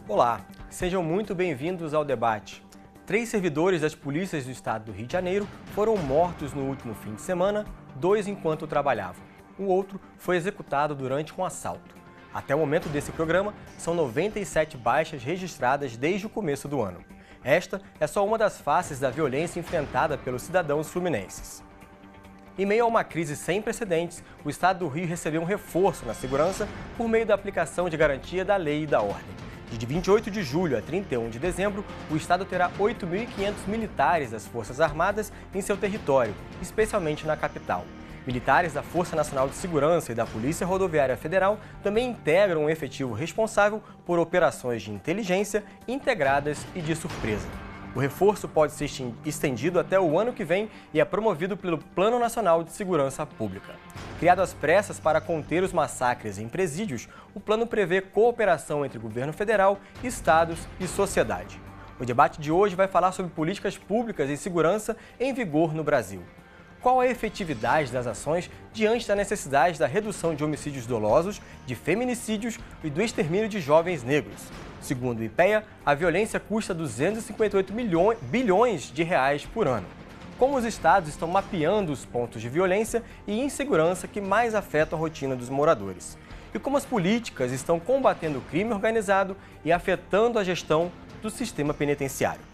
Olá, sejam muito bem-vindos ao debate. 3 servidores das polícias do estado do Rio de Janeiro foram mortos no último fim de semana, 2 enquanto trabalhavam. O outro foi executado durante um assalto. Até o momento desse programa, são 97 baixas registradas desde o começo do ano. Esta é só uma das faces da violência enfrentada pelos cidadãos fluminenses. Em meio a uma crise sem precedentes, o estado do Rio recebeu um reforço na segurança por meio da aplicação de garantia da lei e da ordem. De 28 de julho a 31 de dezembro, o estado terá 8.500 militares das Forças Armadas em seu território, especialmente na capital. Militares da Força Nacional de Segurança e da Polícia Rodoviária Federal também integram um efetivo responsável por operações de inteligência integradas e de surpresa. O reforço pode ser estendido até o ano que vem e é promovido pelo Plano Nacional de Segurança Pública. Criado às pressas para conter os massacres em presídios, o plano prevê cooperação entre governo federal, estados e sociedade. O debate de hoje vai falar sobre políticas públicas em segurança em vigor no Brasil. Qual a efetividade das ações diante da necessidade da redução de homicídios dolosos, de feminicídios e do extermínio de jovens negros? Segundo o IPEA, a violência custa 258 bilhões de reais por ano. Como os estados estão mapeando os pontos de violência e insegurança que mais afetam a rotina dos moradores? E como as políticas estão combatendo o crime organizado e afetando a gestão do sistema penitenciário?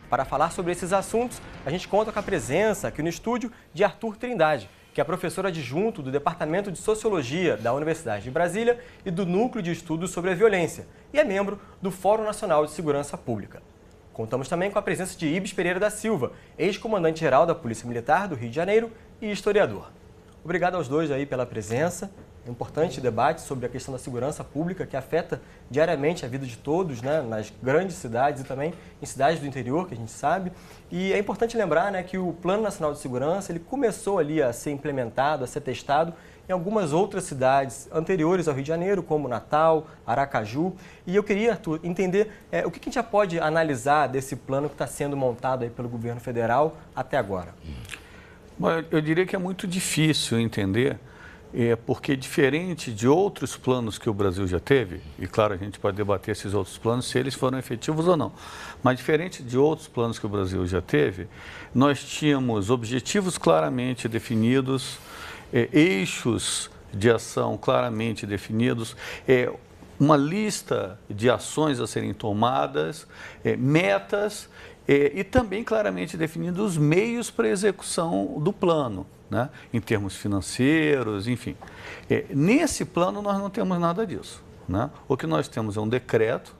Para falar sobre esses assuntos, a gente conta com a presença aqui no estúdio de Arthur Trindade, que é professor adjunto do Departamento de Sociologia da Universidade de Brasília e do Núcleo de Estudos sobre a Violência, e é membro do Fórum Nacional de Segurança Pública. Contamos também com a presença de Ibis Pereira da Silva, ex-comandante-geral da Polícia Militar do Rio de Janeiro e historiador. Obrigado aos dois aí pela presença. É um importante debate sobre a questão da segurança pública que afeta diariamente a vida de todos, né, nas grandes cidades e também em cidades do interior, que a gente sabe. E é importante lembrar, né, que o Plano Nacional de Segurança ele começou ali a ser implementado, a ser testado em algumas outras cidades anteriores ao Rio de Janeiro, como Natal, Aracaju. E eu queria, Arthur, entender o que a gente já pode analisar desse plano que está sendo montado aí pelo governo federal até agora. Bom, eu diria que é muito difícil entender, porque diferente de outros planos que o Brasil já teve, e claro, a gente pode debater esses outros planos, se eles foram efetivos ou não, mas diferente de outros planos que o Brasil já teve, nós tínhamos objetivos claramente definidos, eixos de ação claramente definidos, uma lista de ações a serem tomadas, metas e também claramente definidos os meios para a execução do plano, né, em termos financeiros, enfim. Nesse plano nós não temos nada disso, né? O que nós temos é um decreto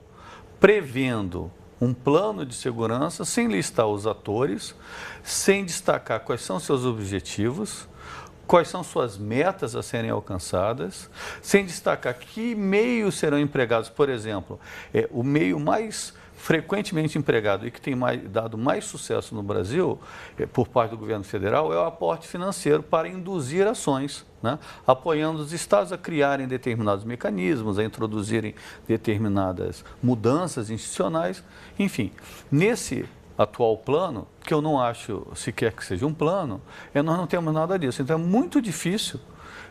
prevendo um plano de segurança sem listar os atores, sem destacar quais são seus objetivos, quais são suas metas a serem alcançadas, sem destacar que meios serão empregados. Por exemplo, o meio mais frequentemente empregado e que tem dado mais sucesso no Brasil, por parte do governo federal, é o aporte financeiro para induzir ações, né? Apoiando os estados a criarem determinados mecanismos, a introduzirem determinadas mudanças institucionais. Enfim, nesse atual plano, que eu não acho sequer que seja um plano, nós não temos nada disso. Então é muito difícil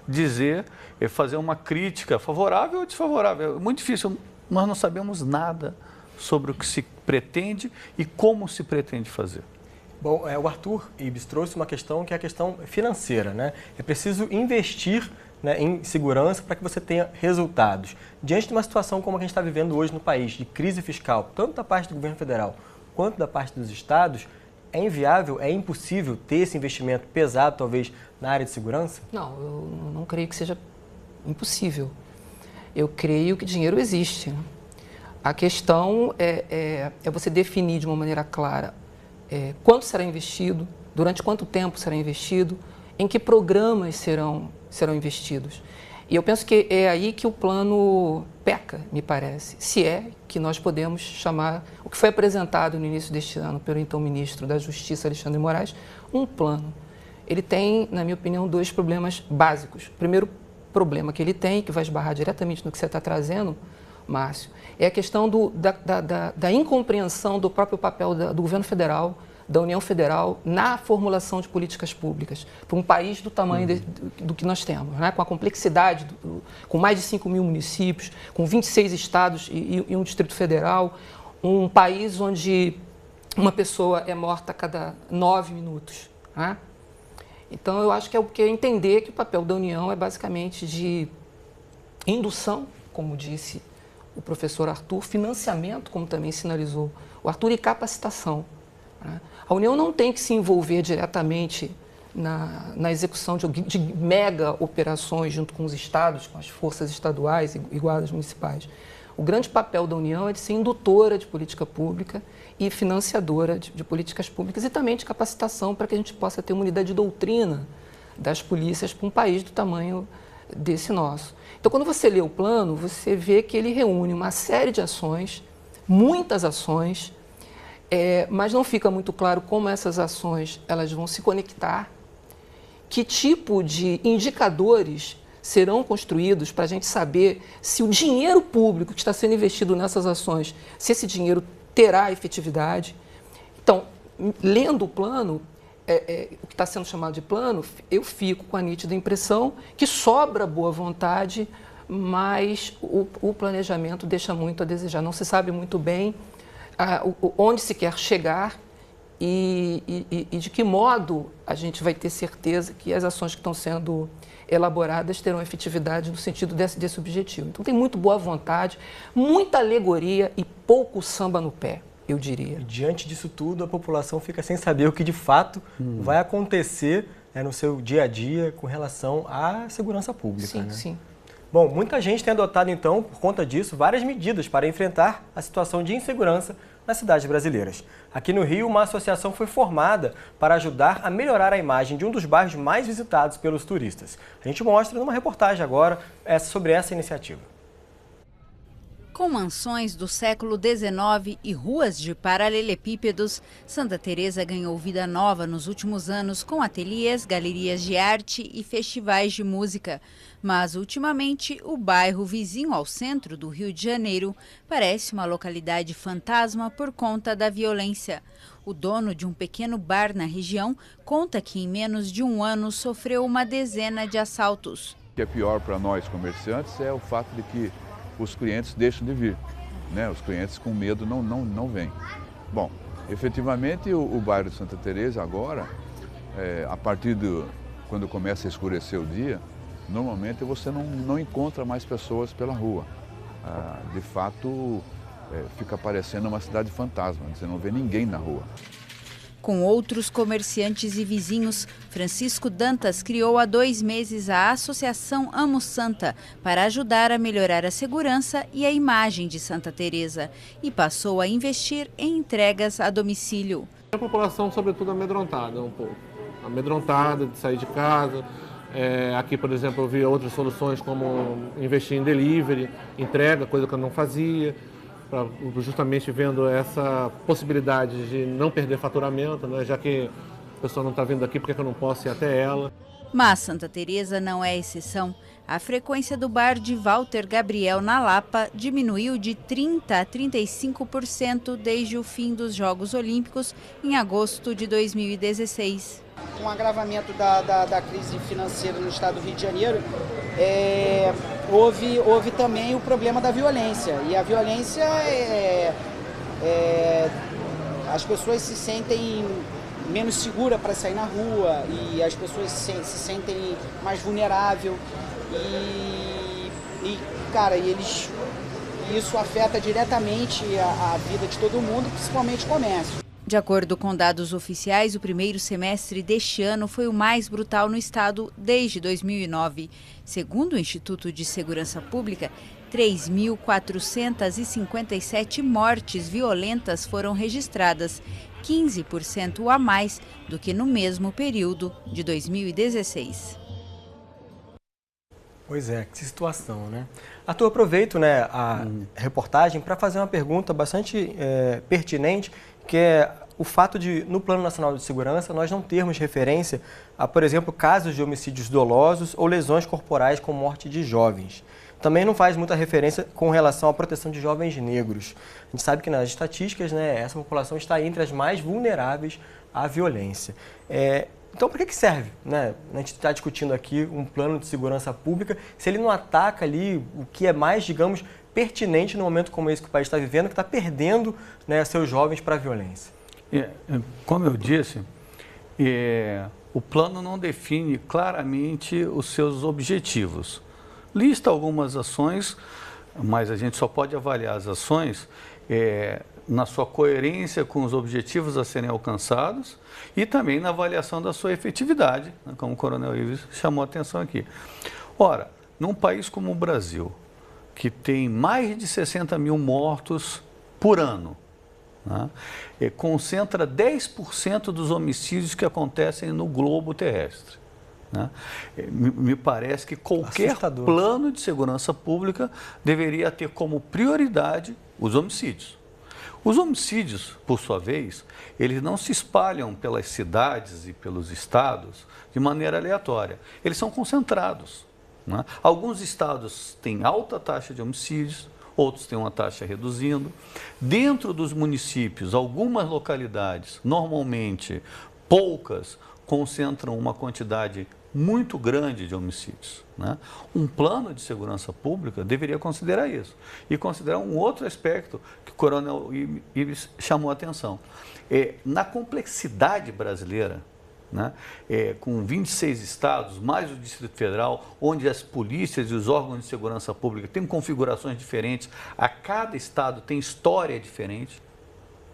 dizer, fazer uma crítica favorável ou desfavorável. É muito difícil, nós não sabemos nada sobre o que se pretende e como se pretende fazer. Bom, o Arthur Ibis trouxe uma questão que é a questão financeira, né? É preciso investir, né, em segurança para que você tenha resultados. Diante de uma situação como a que a gente está vivendo hoje no país, de crise fiscal, tanto da parte do governo federal quanto da parte dos estados, é inviável, é impossível ter esse investimento pesado, talvez, na área de segurança? Não, eu não creio que seja impossível. Eu creio que dinheiro existe, né? A questão é você definir de uma maneira clara quanto será investido, durante quanto tempo será investido, em que programas serão investidos. E eu penso que é aí que o plano peca, me parece, se é que nós podemos chamar o que foi apresentado no início deste ano pelo então ministro da Justiça, Alexandre de Moraes, um plano. Ele tem, na minha opinião, 2 problemas básicos. O primeiro problema que ele tem, que vai esbarrar diretamente no que você está trazendo, Márcio, é a questão da incompreensão do próprio papel do governo federal, da União Federal na formulação de políticas públicas para um país do tamanho do que nós temos, né? Com a complexidade, com mais de 5 mil municípios, com 26 estados e um Distrito Federal, um país onde uma pessoa é morta a cada 9 minutos. Né? Então, eu acho que é entender que o papel da União é basicamente de indução, como disse o professor Arthur, financiamento, como também sinalizou o Arthur, e capacitação. Né? A União não tem que se envolver diretamente na execução de mega operações junto com os estados, com as forças estaduais e guardas municipais. O grande papel da União é de ser indutora de política pública e financiadora de políticas públicas e também de capacitação para que a gente possa ter uma unidade de doutrina das polícias para um país do tamanho desse nosso. Então, quando você lê o plano, você vê que ele reúne uma série de ações, muitas ações, mas não fica muito claro como essas ações elas vão se conectar, que tipo de indicadores serão construídos para a gente saber se o dinheiro público que está sendo investido nessas ações, se esse dinheiro terá efetividade. Então, lendo o plano, o que está sendo chamado de plano, eu fico com a nítida impressão que sobra boa vontade, mas o planejamento deixa muito a desejar. Não se sabe muito bem onde se quer chegar e de que modo a gente vai ter certeza que as ações que estão sendo elaboradas terão efetividade no sentido desse objetivo. Então, tem muito boa vontade, muita alegoria e pouco samba no pé, eu diria. Diante disso tudo, a população fica sem saber o que de fato vai acontecer no seu dia a dia com relação à segurança pública. Sim, né? sim. Bom, muita gente tem adotado, então, por conta disso, várias medidas para enfrentar a situação de insegurança nas cidades brasileiras. Aqui no Rio, uma associação foi formada para ajudar a melhorar a imagem de um dos bairros mais visitados pelos turistas. A gente mostra numa reportagem agora sobre essa iniciativa. Com mansões do século XIX e ruas de paralelepípedos, Santa Teresa ganhou vida nova nos últimos anos com ateliês, galerias de arte e festivais de música. Mas, ultimamente, o bairro vizinho ao centro do Rio de Janeiro parece uma localidade fantasma por conta da violência. O dono de um pequeno bar na região conta que em menos de um ano sofreu uma dezena de assaltos. O que é pior para nós comerciantes é o fato de que os clientes deixam de vir, né? Os clientes com medo não vêm. Bom, efetivamente o bairro de Santa Teresa agora, a partir quando começa a escurecer o dia, normalmente você não encontra mais pessoas pela rua. De fato, fica parecendo uma cidade fantasma, você não vê ninguém na rua. Com outros comerciantes e vizinhos, Francisco Dantas criou há 2 meses a Associação Amo Santa para ajudar a melhorar a segurança e a imagem de Santa Teresa e passou a investir em entregas a domicílio. A população, sobretudo, amedrontada um pouco. Amedrontada de sair de casa. Aqui, por exemplo, eu vi outras soluções como investir em delivery, entrega, coisa que eu não fazia. Justamente vendo essa possibilidade de não perder faturamento, né? Já que a pessoa não está vindo aqui, por que eu não posso ir até ela? Mas Santa Teresa não é exceção. A frequência do bar de Walter Gabriel na Lapa diminuiu de 30% a 35% desde o fim dos Jogos Olímpicos em agosto de 2016. Com o agravamento da crise financeira no estado do Rio de Janeiro, houve também o problema da violência. E a violência, as pessoas se sentem menos seguras para sair na rua e as pessoas se sentem mais vulneráveis. Isso afeta diretamente a vida de todo mundo, principalmente o comércio. De acordo com dados oficiais, o primeiro semestre deste ano foi o mais brutal no estado desde 2009. Segundo o Instituto de Segurança Pública, 3.457 mortes violentas foram registradas, 15% a mais do que no mesmo período de 2016. Pois é, que situação, né? Arthur, aproveito a reportagem para fazer uma pergunta bastante pertinente, que é o fato de, no Plano Nacional de Segurança, nós não termos referência a, por exemplo, casos de homicídios dolosos ou lesões corporais com morte de jovens. Também não faz muita referência com relação à proteção de jovens negros. A gente sabe que nas estatísticas, essa população está entre as mais vulneráveis à violência. Então, para que serve, né? A gente está discutindo aqui um plano de segurança pública, se ele não ataca ali o que é mais, digamos, pertinente no momento como esse que o país está vivendo, que está perdendo, né, seus jovens para a violência. Como eu disse, o plano não define claramente os seus objetivos. Lista algumas ações, mas a gente só pode avaliar as ações na sua coerência com os objetivos a serem alcançados e também na avaliação da sua efetividade, né, como o Coronel Ives chamou a atenção aqui. Ora, num país como o Brasil, que tem mais de 60 mil mortos por ano, né, concentra 10% dos homicídios que acontecem no globo terrestre. Né? Me parece que qualquer plano de segurança pública deveria ter como prioridade os homicídios. Os homicídios, por sua vez, eles não se espalham pelas cidades e pelos estados de maneira aleatória. Eles são concentrados. Né? Alguns estados têm alta taxa de homicídios, outros têm uma taxa reduzindo. Dentro dos municípios, algumas localidades, normalmente poucas, concentram uma quantidade muito grande de homicídios. Né? Um plano de segurança pública deveria considerar isso. E considerar um outro aspecto que o Coronel Ives chamou a atenção. Na complexidade brasileira, né? Com 26 estados, mais o Distrito Federal, onde as polícias e os órgãos de segurança pública têm configurações diferentes, a cada estado tem história diferente.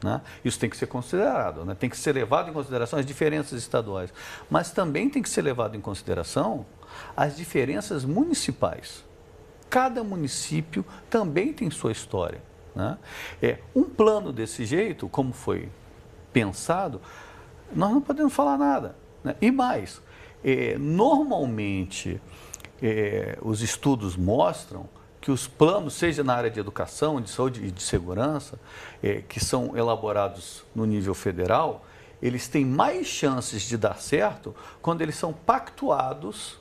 Né? Isso tem que ser considerado, né? Tem que ser levado em consideração as diferenças estaduais, mas também tem que ser levado em consideração as diferenças municipais. Cada município também tem sua história. Né? Um plano desse jeito, como foi pensado, nós não podemos falar nada. Né? E mais, normalmente os estudos mostram que os planos, seja na área de educação, de saúde e de segurança, que são elaborados no nível federal, eles têm mais chances de dar certo quando eles são pactuados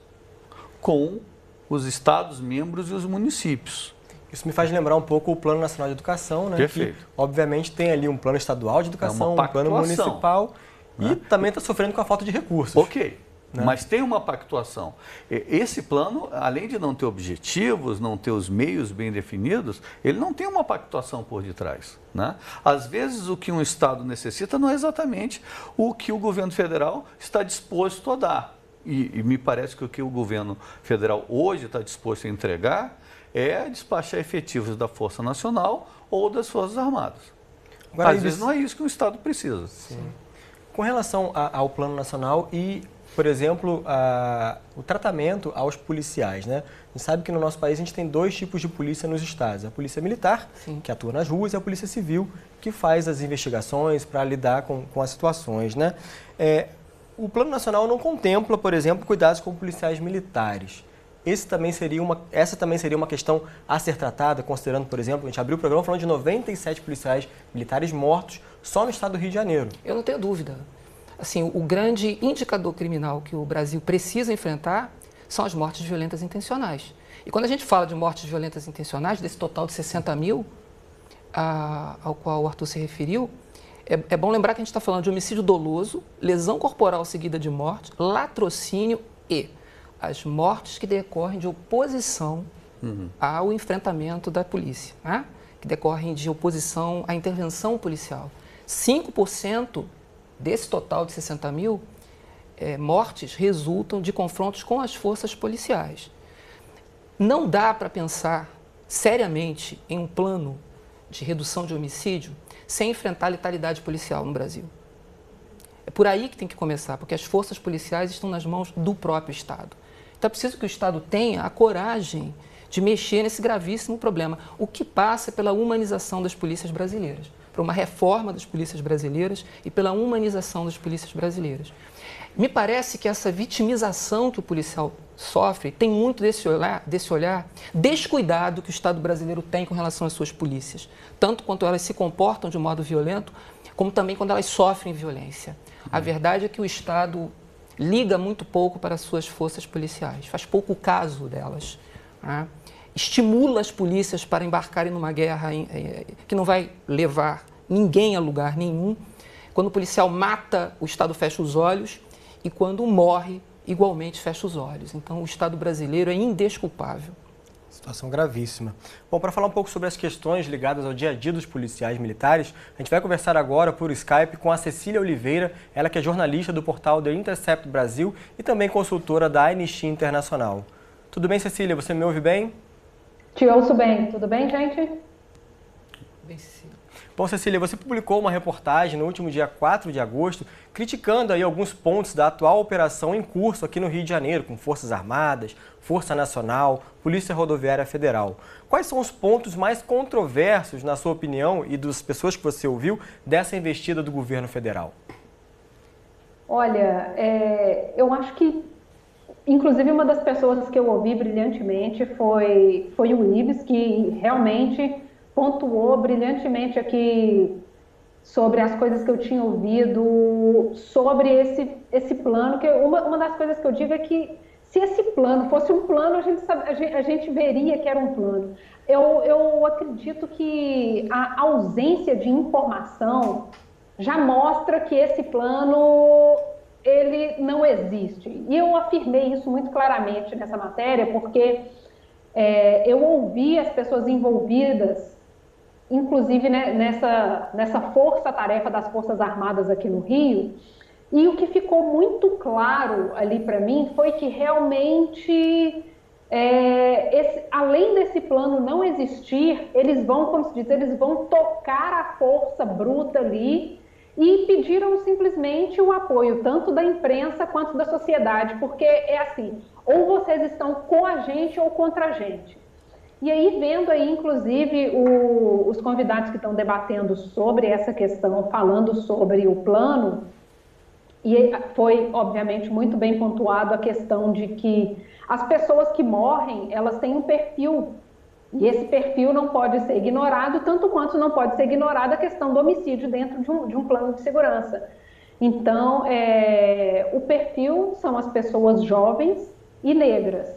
com os estados membros e os municípios. Isso me faz lembrar um pouco o Plano Nacional de Educação, né? Perfeito. Que, obviamente, tem ali um plano estadual de educação, um plano municipal, né? E também está sofrendo com a falta de recursos. Ok. Mas tem uma pactuação. Esse plano, além de não ter objetivos, não ter os meios bem definidos, ele não tem uma pactuação por detrás. Né? Às vezes, o que um Estado necessita não é exatamente o que o governo federal está disposto a dar. E me parece que o que o governo federal hoje está disposto a entregar é despachar efetivos da Força Nacional ou das Forças Armadas. Agora, às vezes não é isso que o Estado precisa. Sim. Com relação ao Plano Nacional e, por exemplo, o tratamento aos policiais, né? A gente sabe que no nosso país a gente tem dois tipos de polícia nos estados. A polícia militar, sim, que atua nas ruas, e a polícia civil, que faz as investigações para lidar com as situações, né? O Plano Nacional não contempla, por exemplo, cuidados com policiais militares. Essa também seria uma questão a ser tratada, considerando, por exemplo, a gente abriu o programa falando de 97 policiais militares mortos só no estado do Rio de Janeiro. Eu não tenho dúvida. Assim, o grande indicador criminal que o Brasil precisa enfrentar são as mortes violentas intencionais. E quando a gente fala de mortes violentas intencionais, desse total de 60 mil ao qual o Arthur se referiu, é bom lembrar que a gente está falando de homicídio doloso, lesão corporal seguida de morte, latrocínio e as mortes que decorrem de oposição ao enfrentamento da polícia, né? Que decorrem de oposição à intervenção policial. 5% desse total de 60 mil mortes resultam de confrontos com as forças policiais. Não dá para pensar seriamente em um plano de redução de homicídio sem enfrentar a letalidade policial no Brasil. É por aí que tem que começar, porque as forças policiais estão nas mãos do próprio Estado. Então é preciso que o Estado tenha a coragem de mexer nesse gravíssimo problema, o que passa pela humanização das polícias brasileiras, por uma reforma das polícias brasileiras e pela humanização das polícias brasileiras. Me parece que essa vitimização que o policial sofre tem muito desse olhar descuidado que o Estado brasileiro tem com relação às suas polícias, tanto quanto elas se comportam de modo violento, como também quando elas sofrem violência. A verdade é que o Estado liga muito pouco para as suas forças policiais, faz pouco caso delas, né? Estimula as polícias para embarcarem numa guerra que não vai levar ninguém a lugar nenhum, Quando o policial mata, o Estado fecha os olhos e quando morre, igualmente fecha os olhos. Então, o Estado brasileiro é indesculpável. Situação gravíssima. Bom, para falar um pouco sobre as questões ligadas ao dia a dia dos policiais militares, a gente vai conversar agora por Skype com a Cecília Oliveira, ela que é jornalista do portal The Intercept Brasil e também consultora da Anistia Internacional. Tudo bem, Cecília? Você me ouve bem? Te ouço bem. Tudo bem, gente? Bem, Cecília. Bom, Cecília, você publicou uma reportagem no último dia 4 de agosto, criticando aí alguns pontos da atual operação em curso aqui no Rio de Janeiro, com Forças Armadas, Força Nacional, Polícia Rodoviária Federal. Quais são os pontos mais controversos, na sua opinião, e das pessoas que você ouviu, dessa investida do governo federal? Olha, eu acho que, inclusive, uma das pessoas que eu ouvi brilhantemente foi o Ives, que realmente pontuou brilhantemente aqui sobre as coisas que eu tinha ouvido sobre esse plano, que uma das coisas que eu digo é que se esse plano fosse um plano, a gente veria que era um plano. Eu acredito que a ausência de informação já mostra que esse plano ele não existe. E eu afirmei isso muito claramente nessa matéria, porque eu ouvi as pessoas envolvidas, inclusive, né, nessa força-tarefa das Forças Armadas aqui no Rio, e o que ficou muito claro ali para mim foi que realmente, além desse plano não existir, eles vão, como se diz, eles vão tocar a força bruta ali e pediram simplesmente o apoio tanto da imprensa quanto da sociedade, porque é assim, ou vocês estão com a gente ou contra a gente. E aí, vendo aí, inclusive, os convidados que estão debatendo sobre essa questão, falando sobre o plano, e foi, obviamente, muito bem pontuado a questão de que as pessoas que morrem, elas têm um perfil, e esse perfil não pode ser ignorado, tanto quanto não pode ser ignorada a questão do homicídio dentro de um plano de segurança. Então, o perfil são as pessoas jovens e negras.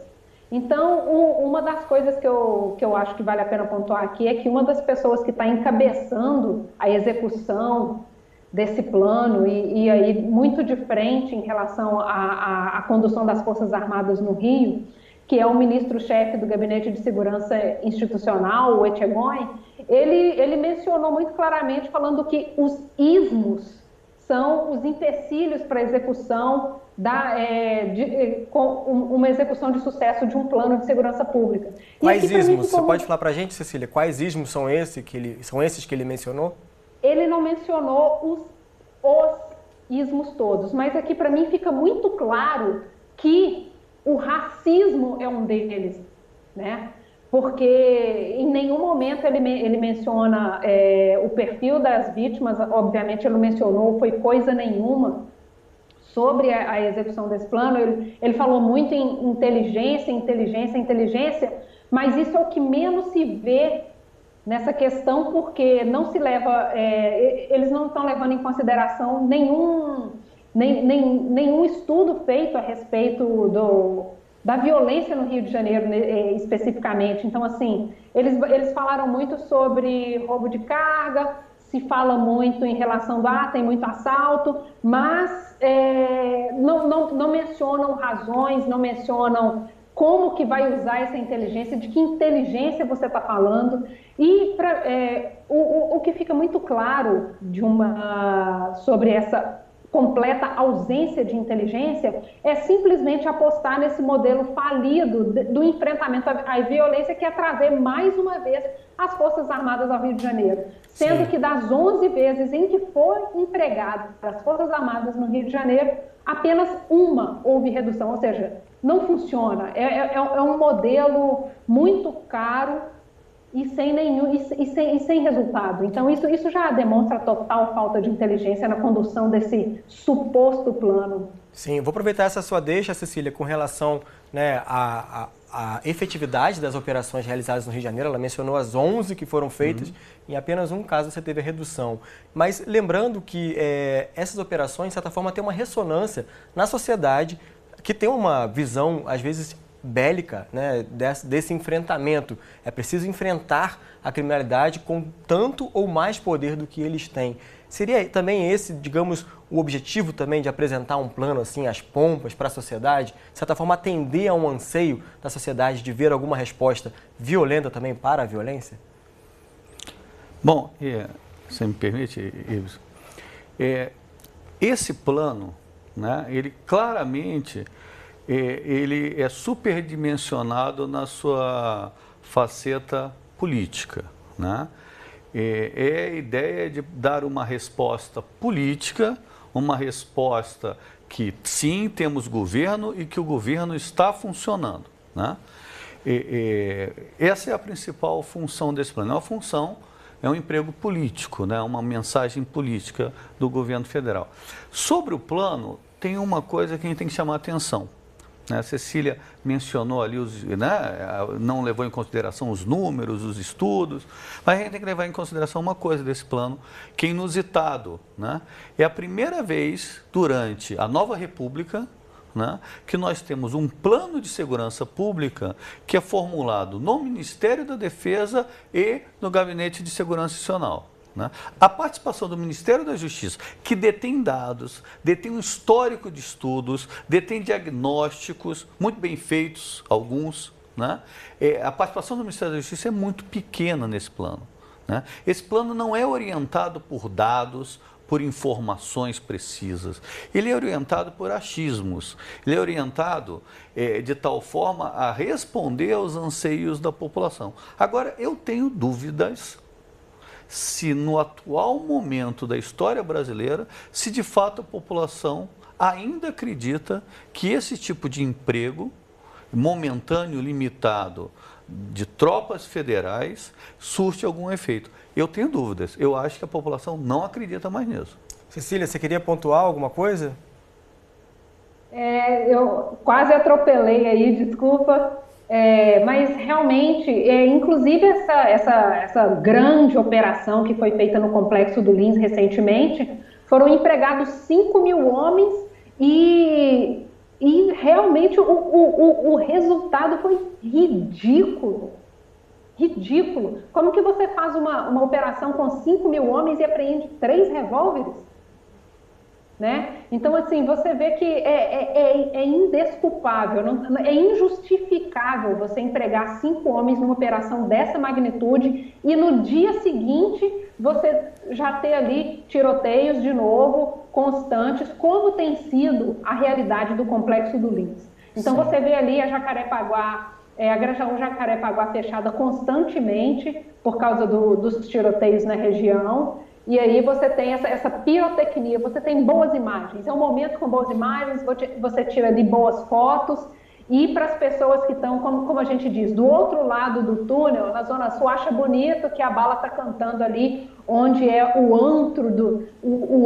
Então, uma das coisas que eu acho que vale a pena pontuar aqui é que uma das pessoas que está encabeçando a execução desse plano e aí muito de frente em relação à condução das Forças Armadas no Rio, que é o ministro-chefe do Gabinete de Segurança Institucional, o Etchegóin, ele mencionou muito claramente falando que os ismos são os empecilhos para a execução com uma execução de sucesso de um plano de segurança pública. Quais ismos? Você pode falar para a gente, Cecília, quais ismos são esses que ele mencionou? Ele não mencionou os ismos todos, mas aqui para mim fica muito claro que o racismo é um deles, né? Porque em nenhum momento ele menciona o perfil das vítimas, obviamente ele mencionou, foi coisa nenhuma sobre a execução desse plano. Ele falou muito em inteligência, mas isso é o que menos se vê nessa questão, porque não se leva, eles não estão levando em consideração nenhum estudo feito a respeito da violência no Rio de Janeiro, especificamente. Então, assim, eles falaram muito sobre roubo de carga, se fala muito em relação tem muito assalto, mas não mencionam razões, não mencionam como que vai usar essa inteligência, de que inteligência você está falando. E o que fica muito claro sobre essa completa ausência de inteligência é simplesmente apostar nesse modelo falido do enfrentamento à violência, que é trazer mais uma vez as Forças Armadas ao Rio de Janeiro. Sendo que das 11 vezes em que foi empregado as Forças Armadas no Rio de Janeiro, apenas uma houve redução, ou seja, não funciona. É um modelo muito caro e sem resultado. Então, isso já demonstra total falta de inteligência na condução desse suposto plano. Sim, vou aproveitar essa sua deixa, Cecília, com relação, né, à efetividade das operações realizadas no Rio de Janeiro. Ela mencionou as 11 que foram feitas, em apenas um caso você teve a redução. Mas lembrando que essas operações, de certa forma, têm uma ressonância na sociedade, que tem uma visão, às vezes, bélica, né, desse enfrentamento. É preciso enfrentar a criminalidade com tanto ou mais poder do que eles têm. Seria também esse, digamos, o objetivo também de apresentar um plano assim, às pompas, para a sociedade, de certa forma atender a um anseio da sociedade de ver alguma resposta violenta também para a violência? Bom, você me permite, Ives, esse plano, né, ele claramente ele é superdimensionado na sua faceta política, né? É a ideia de dar uma resposta política, uma resposta que sim, temos governo e que o governo está funcionando, né? Essa é a principal função desse plano. A função é um emprego político, né? Uma mensagem política do governo federal. Sobre o plano, tem uma coisa que a gente tem que chamar a atenção. A Cecília mencionou ali, não levou em consideração os números, os estudos, mas a gente tem que levar em consideração uma coisa desse plano, que é inusitado, né? É a primeira vez durante a nova República, né, que nós temos um plano de segurança pública que é formulado no Ministério da Defesa e no Gabinete de Segurança Nacional. Né? A participação do Ministério da Justiça, que detém dados, detém um histórico de estudos, detém diagnósticos muito bem feitos, alguns, né? A participação do Ministério da Justiça é muito pequena nesse plano, né? Esse plano não é orientado por dados, por informações precisas. Ele é orientado por achismos. Ele é orientado de tal forma a responder aos anseios da população. Agora, eu tenho dúvidas se no atual momento da história brasileira, se de fato a população ainda acredita que esse tipo de emprego momentâneo, limitado, de tropas federais, surte algum efeito. Eu tenho dúvidas. Eu acho que a população não acredita mais nisso. Cecília, você queria pontuar alguma coisa? Eu quase atropelei aí, desculpa. Mas realmente, inclusive essa grande operação que foi feita no Complexo do Lins recentemente, foram empregados 5.000 homens e realmente o resultado foi ridículo. Ridículo. Como que você faz uma operação com 5.000 homens e apreende 3 revólveres? Né? Então, assim, você vê que é indesculpável, é injustificável você empregar 5 homens numa operação dessa magnitude e no dia seguinte você já ter ali tiroteios de novo, constantes, como tem sido a realidade do Complexo do Lins. Então, Sim. Você vê ali a Jacarepaguá, a Grajaú Jacarepaguá fechada constantemente por causa dos tiroteios na região. E aí você tem essa pirotecnia, você tem boas imagens, é um momento com boas imagens, você tira ali boas fotos, e para as pessoas que estão, como a gente diz, do outro lado do túnel, na Zona Sul, acha bonito que a bala está cantando ali, onde é o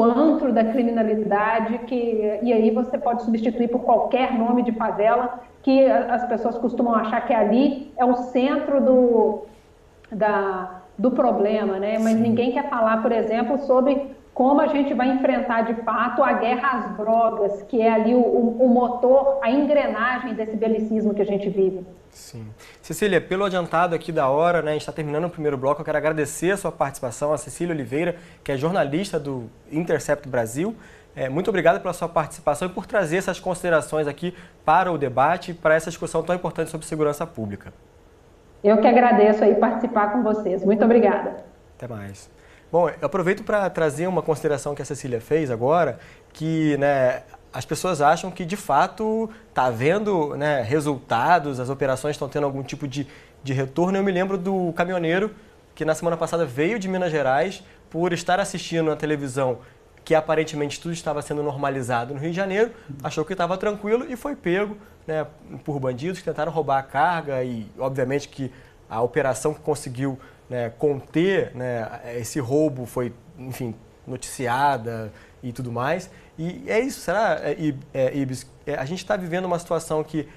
antro da criminalidade, e aí você pode substituir por qualquer nome de favela, que as pessoas costumam achar que ali é o centro do problema, né? Mas ninguém quer falar, por exemplo, sobre como a gente vai enfrentar de fato a guerra às drogas, que é ali o motor, a engrenagem desse belicismo que a gente vive. Sim. Cecília, pelo adiantado aqui da hora, né, a gente está terminando o primeiro bloco, eu quero agradecer a sua participação, a Cecília Oliveira, que é jornalista do Intercept Brasil. Muito obrigado pela sua participação e por trazer essas considerações aqui para o debate, para essa discussão tão importante sobre segurança pública. Eu que agradeço aí participar com vocês. Muito obrigada. Até mais. Bom, eu aproveito para trazer uma consideração que a Cecília fez agora, que, né, as pessoas acham que, de fato, está havendo, né, resultados, as operações estão tendo algum tipo de retorno. Eu me lembro do caminhoneiro que, na semana passada, veio de Minas Gerais por estar assistindo na televisão que, aparentemente, tudo estava sendo normalizado no Rio de Janeiro, achou que estava tranquilo e foi pego, né, por bandidos que tentaram roubar a carga e, obviamente, que a operação que conseguiu, né, conter, né, esse roubo foi, enfim, noticiada e tudo mais. E é isso, será, Ibis? A gente está vivendo uma situação que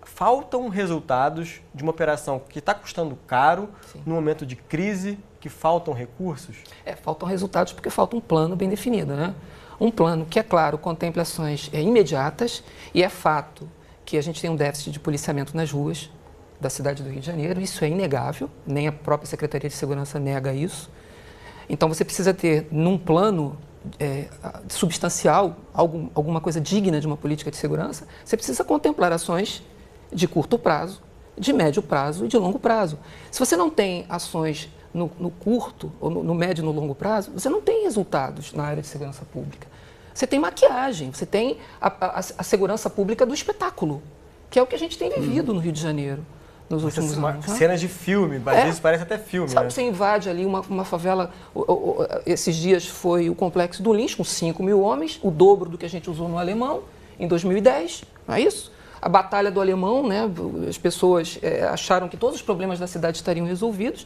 faltam resultados de uma operação que está custando caro, sim, num momento de crise, que faltam recursos? Faltam resultados porque falta um plano bem definido, né? Um plano que, é claro, contempla ações imediatas, e é fato que a gente tem um déficit de policiamento nas ruas da cidade do Rio de Janeiro, isso é inegável, nem a própria Secretaria de Segurança nega isso. Então, você precisa ter, num plano substancial, alguma coisa digna de uma política de segurança, você precisa contemplar ações de curto prazo, de médio prazo e de longo prazo. Se você não tem ações no curto, ou no médio e no longo prazo, você não tem resultados na área de segurança pública. Você tem maquiagem, você tem a segurança pública do espetáculo, que é o que a gente tem vivido no Rio de Janeiro nos últimos anos. Cenas de filme, às vezes parece até filme. Sabe, né? você invade ali uma favela, esses dias foi o Complexo do Lins, com 5.000 homens, o dobro do que a gente usou no Alemão, em 2010, não é isso? A Batalha do Alemão, né, as pessoas acharam que todos os problemas da cidade estariam resolvidos,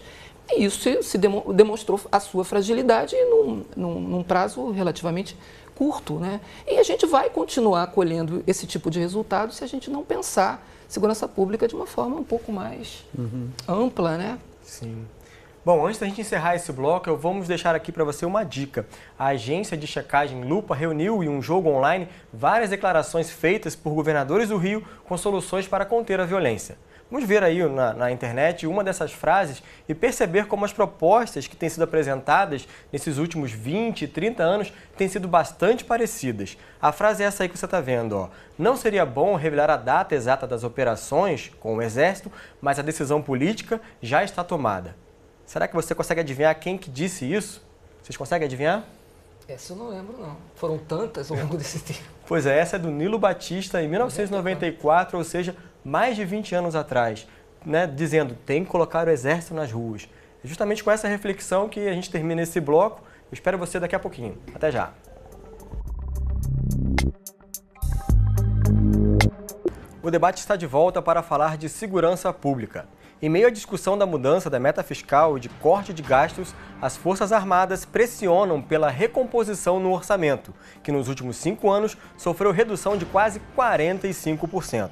e isso se demonstrou a sua fragilidade num prazo relativamente curto, né? E a gente vai continuar colhendo esse tipo de resultado se a gente não pensar segurança pública de uma forma um pouco mais ampla, né? Sim. Bom, antes da gente encerrar esse bloco, vamos deixar aqui para você uma dica. A agência de checagem Lupa reuniu em um jogo online várias declarações feitas por governadores do Rio com soluções para conter a violência. Vamos ver aí na internet uma dessas frases e perceber como as propostas que têm sido apresentadas nesses últimos 20, 30 anos têm sido bastante parecidas. A frase é essa aí que você está vendo, ó. Não seria bom revelar a data exata das operações com o Exército, mas a decisão política já está tomada. Será que você consegue adivinhar quem que disse isso? Vocês conseguem adivinhar? Essa eu não lembro, não. Foram tantas ao longo desse tempo. Pois é, essa é do Nilo Batista, em 1994, ou seja, mais de 20 anos atrás, né, dizendo tem que colocar o Exército nas ruas. É justamente com essa reflexão que a gente termina esse bloco. Eu espero você daqui a pouquinho. Até já. O debate está de volta para falar de segurança pública. Em meio à discussão da mudança da meta fiscal e de corte de gastos, as Forças Armadas pressionam pela recomposição no orçamento, que nos últimos 5 anos sofreu redução de quase 45%.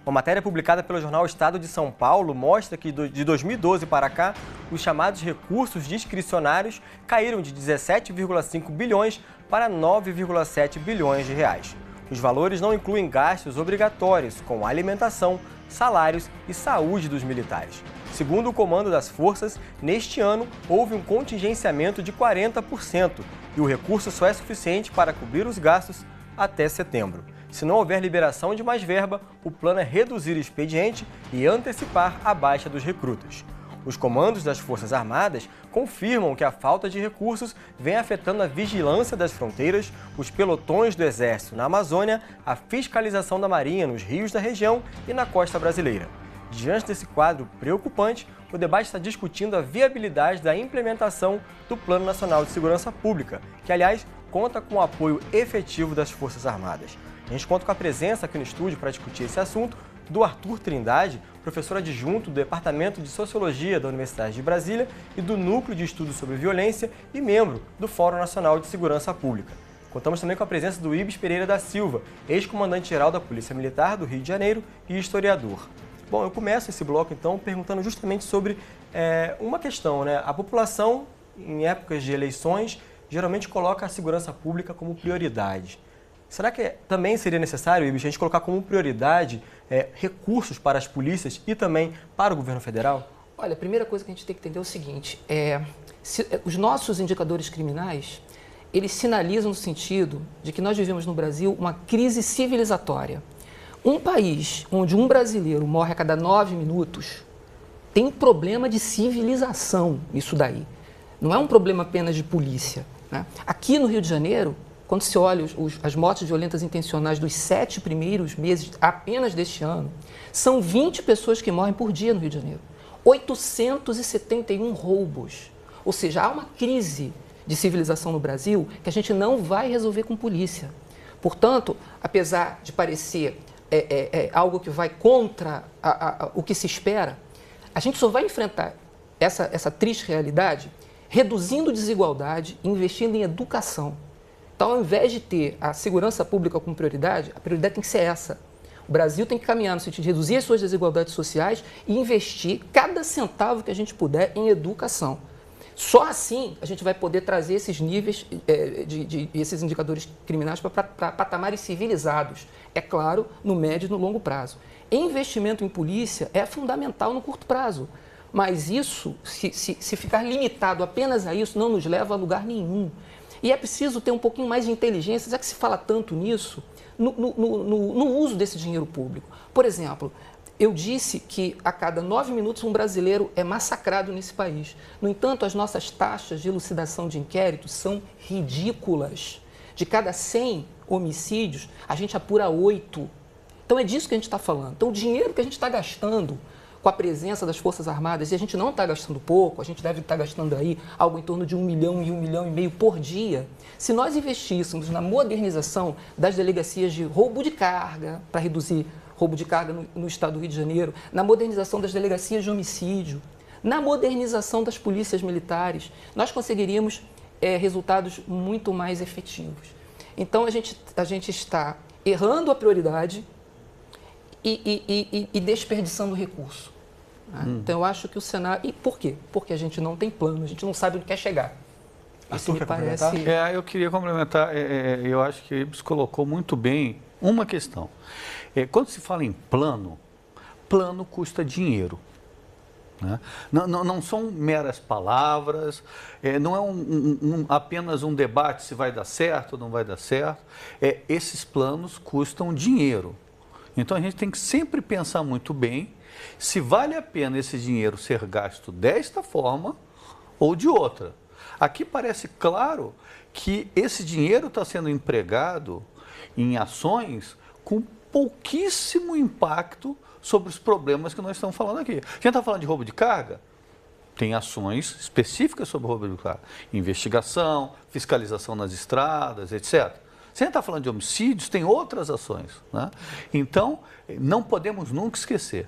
Uma matéria publicada pelo jornal Estado de São Paulo mostra que de 2012 para cá, os chamados recursos discricionários caíram de 17,5 bilhões para 9,7 bilhões de reais. Os valores não incluem gastos obrigatórios com alimentação, salários e saúde dos militares. Segundo o comando das forças, neste ano houve um contingenciamento de 40% e o recurso só é suficiente para cobrir os gastos até setembro. Se não houver liberação de mais verba, o plano é reduzir o expediente e antecipar a baixa dos recrutas. Os comandos das Forças Armadas confirmam que a falta de recursos vem afetando a vigilância das fronteiras, os pelotões do Exército na Amazônia, a fiscalização da Marinha nos rios da região e na costa brasileira. Diante desse quadro preocupante, o debate está discutindo a viabilidade da implementação do Plano Nacional de Segurança Pública, que, aliás, conta com o apoio efetivo das Forças Armadas. A gente conta com a presença aqui no estúdio para discutir esse assunto do Arthur Trindade, professor adjunto do Departamento de Sociologia da Universidade de Brasília e do Núcleo de Estudos sobre Violência e membro do Fórum Nacional de Segurança Pública. Contamos também com a presença do Ibis Pereira da Silva, ex-comandante-geral da Polícia Militar do Rio de Janeiro e historiador. Bom, eu começo esse bloco, então, perguntando justamente sobre uma questão, né? A população, em épocas de eleições, geralmente coloca a segurança pública como prioridade. Será que também seria necessário, Ibis, a gente colocar como prioridade recursos para as polícias e também para o governo federal? Olha, a primeira coisa que a gente tem que entender é o seguinte, os nossos indicadores criminais, eles sinalizam no sentido de que nós vivemos no Brasil uma crise civilizatória. Um país onde um brasileiro morre a cada 9 minutos tem um problema de civilização, isso daí. Não é um problema apenas de polícia, né? Aqui no Rio de Janeiro, quando se olha as mortes violentas intencionais dos 7 primeiros meses apenas deste ano, são 20 pessoas que morrem por dia no Rio de Janeiro. 871 roubos. Ou seja, há uma crise de civilização no Brasil que a gente não vai resolver com polícia. Portanto, apesar de parecer algo que vai contra o que se espera, a gente só vai enfrentar essa triste realidade reduzindo desigualdade e investindo em educação. Então, ao invés de ter a segurança pública como prioridade, a prioridade tem que ser essa. O Brasil tem que caminhar no sentido de reduzir as suas desigualdades sociais e investir cada centavo que a gente puder em educação. Só assim a gente vai poder trazer esses níveis, esses indicadores criminais para patamares civilizados. É claro, no médio e no longo prazo. Investimento em polícia é fundamental no curto prazo. Mas isso, se ficar limitado apenas a isso, não nos leva a lugar nenhum. E é preciso ter um pouquinho mais de inteligência, já que se fala tanto nisso, no uso desse dinheiro público. Por exemplo, eu disse que a cada 9 minutos um brasileiro é massacrado nesse país. No entanto, as nossas taxas de elucidação de inquérito são ridículas. De cada 100 homicídios, a gente apura 8. Então é disso que a gente está falando. Então o dinheiro que a gente está gastando com a presença das Forças Armadas, e a gente não está gastando pouco, a gente deve estar gastando aí algo em torno de 1 milhão e 1,5 milhão por dia. Se nós investíssemos na modernização das delegacias de roubo de carga, para reduzir roubo de carga no estado do Rio de Janeiro, na modernização das delegacias de homicídio, na modernização das polícias militares, nós conseguiríamos resultados muito mais efetivos. Então, a gente está errando a prioridade e desperdiçando o recurso. Né? Então, eu acho que o cenário... E por quê? Porque a gente não tem plano, a gente não sabe onde quer chegar. Isso me parece... Eu queria complementar, eu acho que o Ibs colocou muito bem uma questão. Quando se fala em plano, plano custa dinheiro. Né? Não são meras palavras, não é apenas um debate se vai dar certo ou não vai dar certo. Esses planos custam dinheiro. Então a gente tem que sempre pensar muito bem se vale a pena esse dinheiro ser gasto desta forma ou de outra. Aqui parece claro que esse dinheiro está sendo empregado em ações com pouquíssimo impacto sobre os problemas que nós estamos falando aqui. A gente está falando de roubo de carga? Tem ações específicas sobre roubo de carga. Investigação, fiscalização nas estradas, etc. Se a gente está falando de homicídios, tem outras ações. Né? Então, não podemos nunca esquecer.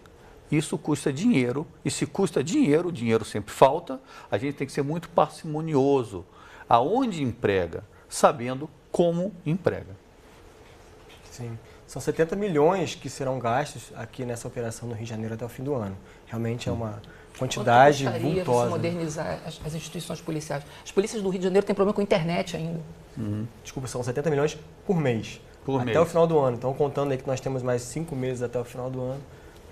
Isso custa dinheiro, e se custa dinheiro, o dinheiro sempre falta, a gente tem que ser muito parcimonioso. Aonde emprega, sabendo como emprega. Sim. São 70 milhões que serão gastos aqui nessa operação no Rio de Janeiro até o fim do ano. Realmente é uma quantidade vultosa. Você modernizar as instituições policiais. As polícias do Rio de Janeiro têm problema com a internet ainda. Desculpa, são 70 milhões por mês. Até o final do ano. Então, contando aí que nós temos mais 5 meses até o final do ano,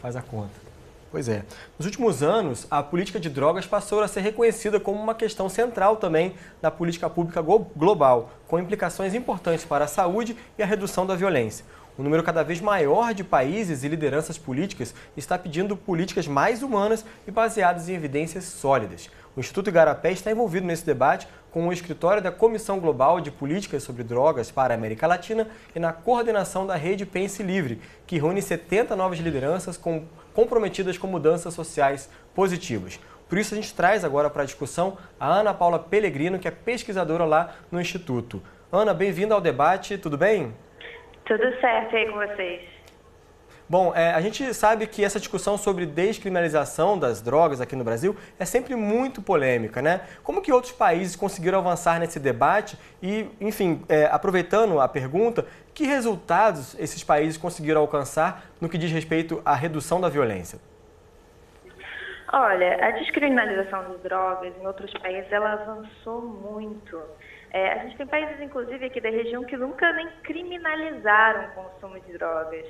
faz a conta. Pois é. Nos últimos anos, a política de drogas passou a ser reconhecida como uma questão central também da política pública global, com implicações importantes para a saúde e a redução da violência. Um número cada vez maior de países e lideranças políticas está pedindo políticas mais humanas e baseadas em evidências sólidas. O Instituto Igarapé está envolvido nesse debate com o escritório da Comissão Global de Políticas sobre Drogas para a América Latina e na coordenação da Rede Pense Livre, que reúne 70 novas lideranças comprometidas com mudanças sociais positivas. Por isso, a gente traz agora para a discussão a Ana Paula Pellegrino, que é pesquisadora lá no Instituto. Ana, bem-vinda ao debate, tudo bem? Tudo certo aí com vocês. Bom, a gente sabe que essa discussão sobre descriminalização das drogas aqui no Brasil é sempre muito polêmica, né? Como que outros países conseguiram avançar nesse debate e, enfim, aproveitando a pergunta, que resultados esses países conseguiram alcançar no que diz respeito à redução da violência? Olha, a descriminalização de drogas em outros países, ela avançou muito. A gente tem países, inclusive, aqui da região que nunca nem criminalizaram o consumo de drogas.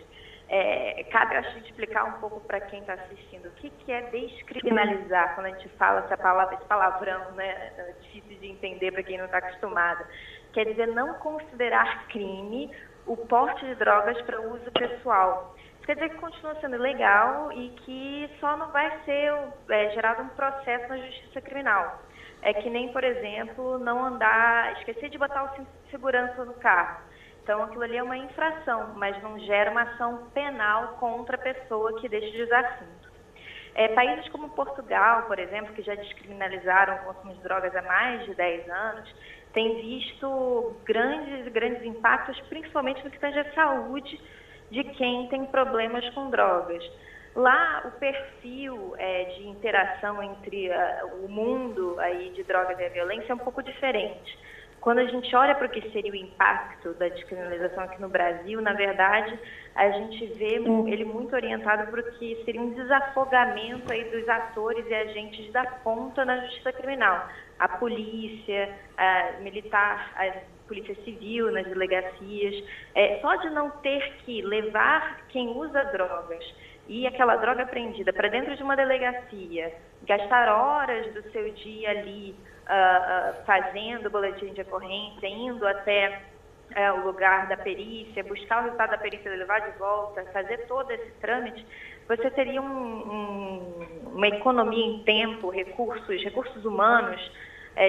Cabe, acho, explicar um pouco para quem está assistindo o que é descriminalizar, quando a gente fala esse palavrão, né? É difícil de entender para quem não está acostumado. Quer dizer, não considerar crime o porte de drogas para uso pessoal. Isso quer dizer que continua sendo legal e que só não vai ser gerado um processo na justiça criminal. É que nem, por exemplo, esquecer de botar o cinto de segurança no carro. Então, aquilo ali é uma infração, mas não gera uma ação penal contra a pessoa que deixa de usar cinto. Países como Portugal, por exemplo, que já descriminalizaram o consumo de drogas há mais de 10 anos, têm visto grandes impactos, principalmente no que tange à saúde de quem tem problemas com drogas. Lá, o perfil de interação entre o mundo aí de drogas e a violência é um pouco diferente. Quando a gente olha para o que seria o impacto da descriminalização aqui no Brasil, na verdade, a gente vê ele muito orientado para o que seria um desafogamento aí dos atores e agentes da ponta na justiça criminal. A polícia, a militar, a polícia civil nas delegacias. Só de não ter que levar quem usa drogas e aquela droga apreendida para dentro de uma delegacia, gastar horas do seu dia ali fazendo boletim de ocorrência, indo até o lugar da perícia, buscar o resultado da perícia, levar de volta, fazer todo esse trâmite, você teria uma economia em tempo, recursos humanos,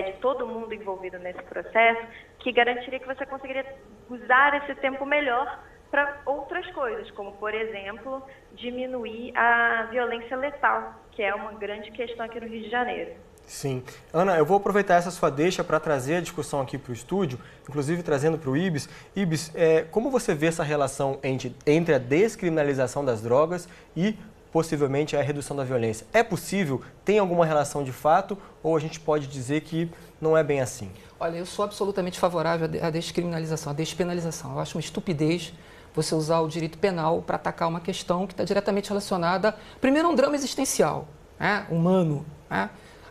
de todo mundo envolvido nesse processo, que garantiria que você conseguiria usar esse tempo melhor para outras coisas, como, por exemplo, diminuir a violência letal, que é uma grande questão aqui no Rio de Janeiro. Sim. Ana, eu vou aproveitar essa sua deixa para trazer a discussão aqui para o estúdio, inclusive trazendo para o Ibis. Ibis, como você vê essa relação entre a descriminalização das drogas e possivelmente a redução da violência? É possível? Tem alguma relação de fato ou a gente pode dizer que não é bem assim? Olha, eu sou absolutamente favorável à descriminalização, à despenalização. Eu acho uma estupidez você usar o direito penal para atacar uma questão que está diretamente relacionada, primeiro, a um drama existencial, né, humano, né?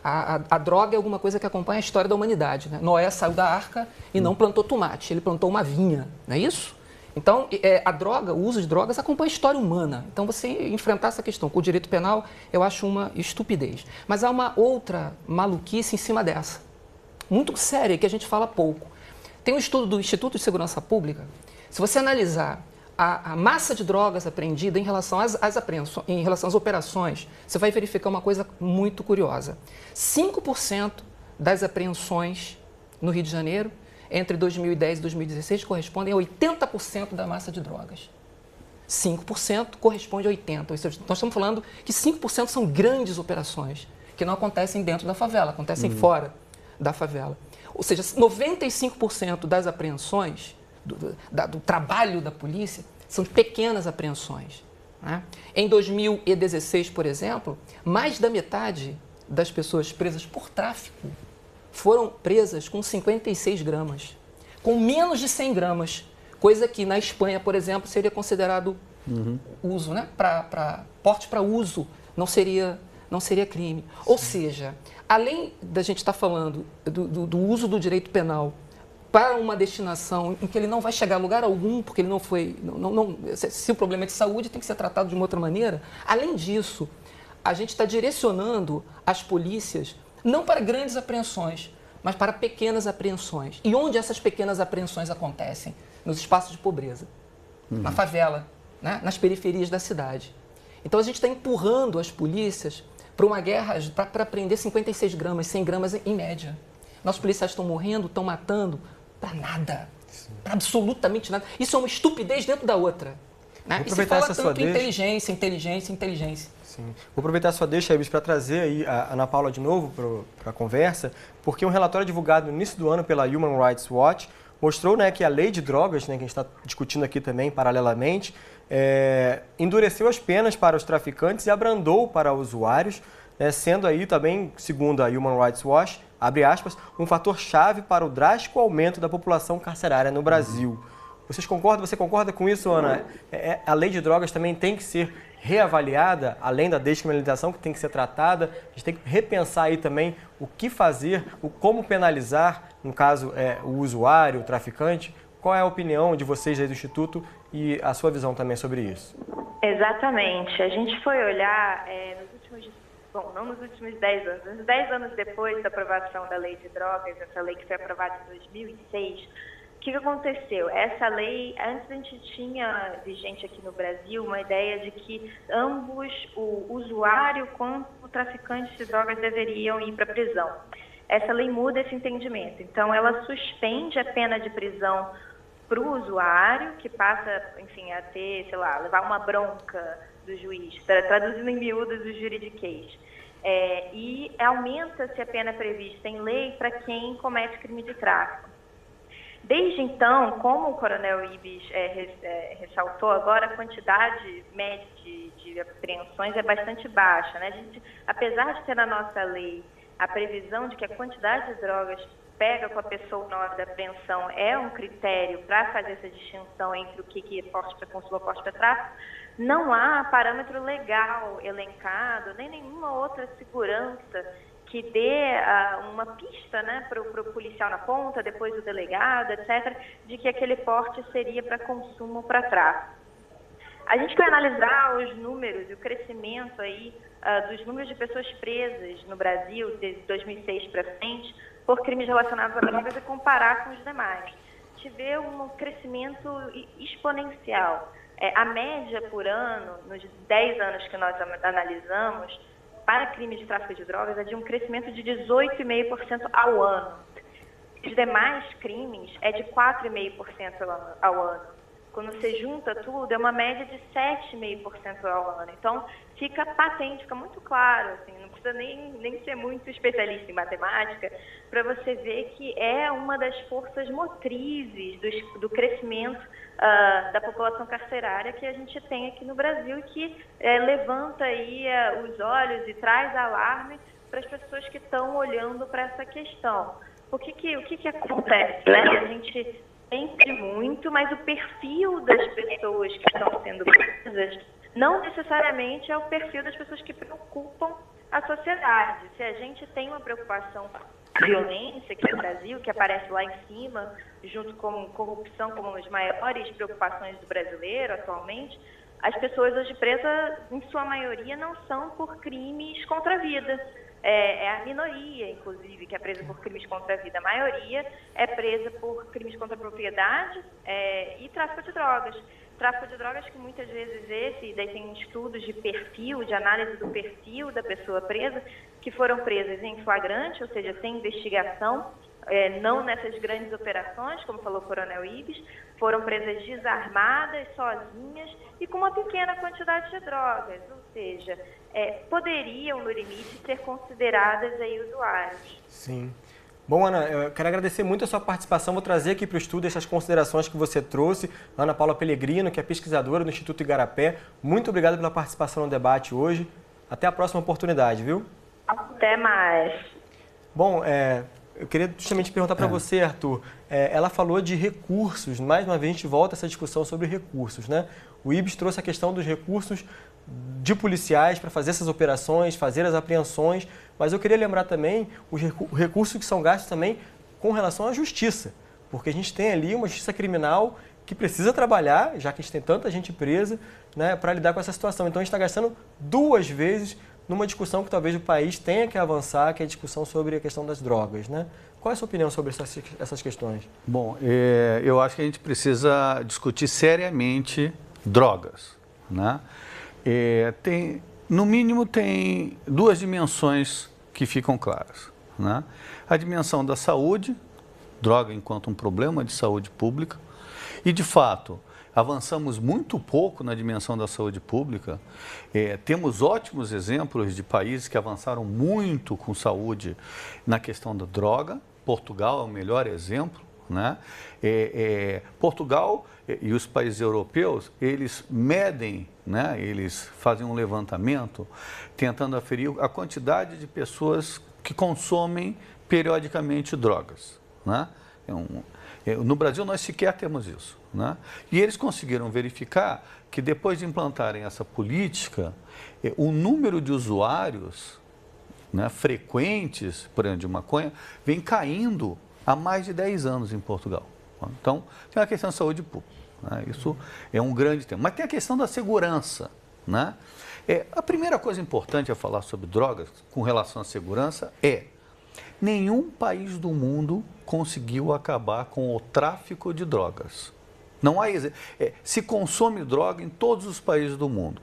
A droga é alguma coisa que acompanha a história da humanidade, né? Noé saiu da arca e não plantou tomate, ele plantou uma vinha, não é isso? Então, a droga, o uso de drogas acompanha a história humana. Então, você enfrentar essa questão com o direito penal, eu acho uma estupidez. Mas há uma outra maluquice em cima dessa, muito séria, que a gente fala pouco. Tem um estudo do Instituto de Segurança Pública. Se você analisar a massa de drogas apreendida em relação às apreensões, em relação às operações, você vai verificar uma coisa muito curiosa. 5% das apreensões no Rio de Janeiro, entre 2010 e 2016, correspondem a 80% da massa de drogas. 5% corresponde a 80%. Ou seja, nós estamos falando que 5% são grandes operações, que não acontecem dentro da favela, acontecem fora da favela. Ou seja, 95% das apreensões, do trabalho da polícia, são pequenas apreensões, né? Em 2016, por exemplo, mais da metade das pessoas presas por tráfico foram presas com 56 gramas, com menos de 100 gramas, coisa que na Espanha, por exemplo, seria considerado uso, né? Porte para uso não seria crime. Sim. Ou seja, além da gente estar falando do uso do direito penal para uma destinação em que ele não vai chegar a lugar algum, porque ele não foi... se o problema é de saúde, tem que ser tratado de uma outra maneira. Além disso, a gente está direcionando as polícias não para grandes apreensões, mas para pequenas apreensões. E onde essas pequenas apreensões acontecem? Nos espaços de pobreza, na favela, né? Nas periferias da cidade. Então, a gente está empurrando as polícias para uma guerra para apreender 56 gramas, 100 gramas em média. Nossos policiais estão morrendo, estão matando para nada, para absolutamente nada. Isso é uma estupidez dentro da outra. Né? E se fala tanto inteligência. Sim. Vou aproveitar a sua deixa, Ibis, para trazer aí a Ana Paula de novo para a conversa, porque um relatório divulgado no início do ano pela Human Rights Watch mostrou, né, que a lei de drogas, né, que a gente está discutindo aqui também paralelamente, endureceu as penas para os traficantes e abrandou para usuários, sendo aí também, segundo a Human Rights Watch, abre aspas, um fator chave para o drástico aumento da população carcerária no Brasil. Você concorda com isso, Ana? A lei de drogas também tem que ser reavaliada, além da descriminalização que tem que ser tratada, a gente tem que repensar aí também o que fazer, como penalizar, no caso, o usuário, o traficante. Qual é a opinião de vocês aí do Instituto e a sua visão também sobre isso? Exatamente. A gente foi olhar não nos últimos 10 anos, uns 10 anos depois da aprovação da lei de drogas, essa lei que foi aprovada em 2006, o que aconteceu? Essa lei, antes a gente tinha vigente aqui no Brasil uma ideia de que ambos, o usuário quanto o traficante de drogas, deveriam ir para a prisão. Essa lei muda esse entendimento. Então, ela suspende a pena de prisão para o usuário, que passa, enfim, a ter, levar uma bronca do juiz, traduzindo em miúdos o juridiquês. E aumenta-se a pena prevista em lei para quem comete crime de tráfico. Desde então, como o Coronel Ibis ressaltou agora, a quantidade média de apreensões é bastante baixa, né? Apesar de ter na nossa lei a previsão de que a quantidade de drogas pega com a pessoa na hora da apreensão é um critério para fazer essa distinção entre o que é porte para consumo ou porte para tráfico, não há parâmetro legal elencado, nem nenhuma outra segurança que dê uma pista, né, para o policial na ponta, depois o delegado, etc., de que aquele porte seria para consumo ou para tráfico. A gente foi analisar os números e o crescimento aí dos números de pessoas presas no Brasil desde 2006 para frente por crimes relacionados a drogas e comparar com os demais. A gente vê um crescimento exponencial. A média por ano, nos 10 anos que nós analisamos, para crimes de tráfico de drogas, é de um crescimento de 18,5% ao ano. Os demais crimes é de 4,5% ao ano. Quando você junta tudo, é uma média de 7,5% ao ano. Então, fica patente, fica muito claro, assim, não precisa nem ser muito especialista em matemática, para você ver que é uma das forças motrizes do crescimento da população carcerária que a gente tem aqui no Brasil e que levanta aí os olhos e traz alarme para as pessoas que estão olhando para essa questão. O que acontece, né? A gente sempre muito, mas o perfil das pessoas que estão sendo presas não necessariamente é o perfil das pessoas que preocupam a sociedade. Se a gente tem uma preocupação com violência aqui no Brasil, que aparece lá em cima, junto com corrupção como uma das maiores preocupações do brasileiro atualmente, as pessoas hoje presas, em sua maioria, não são por crimes contra a vida. É a minoria, inclusive, que é presa por crimes contra a vida. A maioria é presa por crimes contra a propriedade e tráfico de drogas. Tráfico de drogas que muitas vezes daí tem estudos de perfil, de análise do perfil da pessoa presa, que foram presas em flagrante, ou seja, sem investigação, não nessas grandes operações, como falou o Coronel Ibis, foram presas desarmadas, sozinhas e com uma pequena quantidade de drogas, ou seja, poderiam, no limite, ser consideradas aí usuários. Sim. Bom, Ana, eu quero agradecer muito a sua participação. Vou trazer aqui para o estudo essas considerações que você trouxe. Ana Paula Pellegrino, que é pesquisadora do Instituto Igarapé. Muito obrigado pela participação no debate hoje. Até a próxima oportunidade, viu? Até mais. Bom, eu queria justamente perguntar para você, Arthur. Ela falou de recursos. Mais uma vez, a gente volta a essa discussão sobre recursos, né? O Ibis trouxe a questão dos recursos de policiais para fazer essas operações, fazer as apreensões, mas eu queria lembrar também os recursos que são gastos também com relação à justiça, porque a gente tem ali uma justiça criminal que precisa trabalhar, já que a gente tem tanta gente presa, né, para lidar com essa situação. Então a gente está gastando 2 vezes numa discussão que talvez o país tenha que avançar, que é a discussão sobre a questão das drogas, né? Qual é a sua opinião sobre essas questões? Bom, eu acho que a gente precisa discutir seriamente drogas, né? No mínimo, tem 2 dimensões que ficam claras, né? A dimensão da saúde, droga enquanto um problema de saúde pública, e, de fato, avançamos muito pouco na dimensão da saúde pública. Temos ótimos exemplos de países que avançaram muito com saúde na questão da droga. Portugal é o melhor exemplo, né? Portugal e os países europeus, eles medem, né? Eles fazem um levantamento tentando aferir a quantidade de pessoas que consomem periodicamente drogas, né? No Brasil, nós sequer temos isso, né? E eles conseguiram verificar que depois de implantarem essa política, o número de usuários, né, frequentes, por exemplo, de maconha, vem caindo há mais de 10 anos em Portugal. Então, tem a questão da saúde pública, né? Isso é um grande tema. Mas tem a questão da segurança, né? A primeira coisa importante a falar sobre drogas com relação à segurança nenhum país do mundo conseguiu acabar com o tráfico de drogas. Não há se consome droga em todos os países do mundo.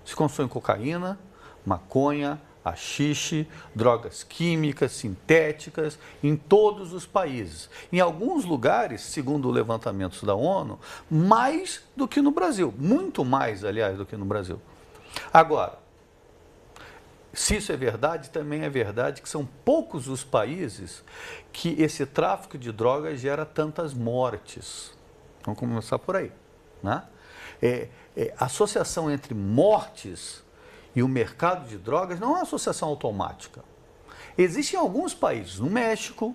Se consome cocaína, maconha, haxixe, drogas químicas, sintéticas, em todos os países. Em alguns lugares, segundo levantamentos da ONU, mais do que no Brasil. Muito mais, aliás, do que no Brasil. Agora, se isso é verdade, também é verdade que são poucos os países que esse tráfico de drogas gera tantas mortes. Vamos começar por aí, né? A associação entre mortes e o mercado de drogas não é uma associação automática. Existem alguns países, no México,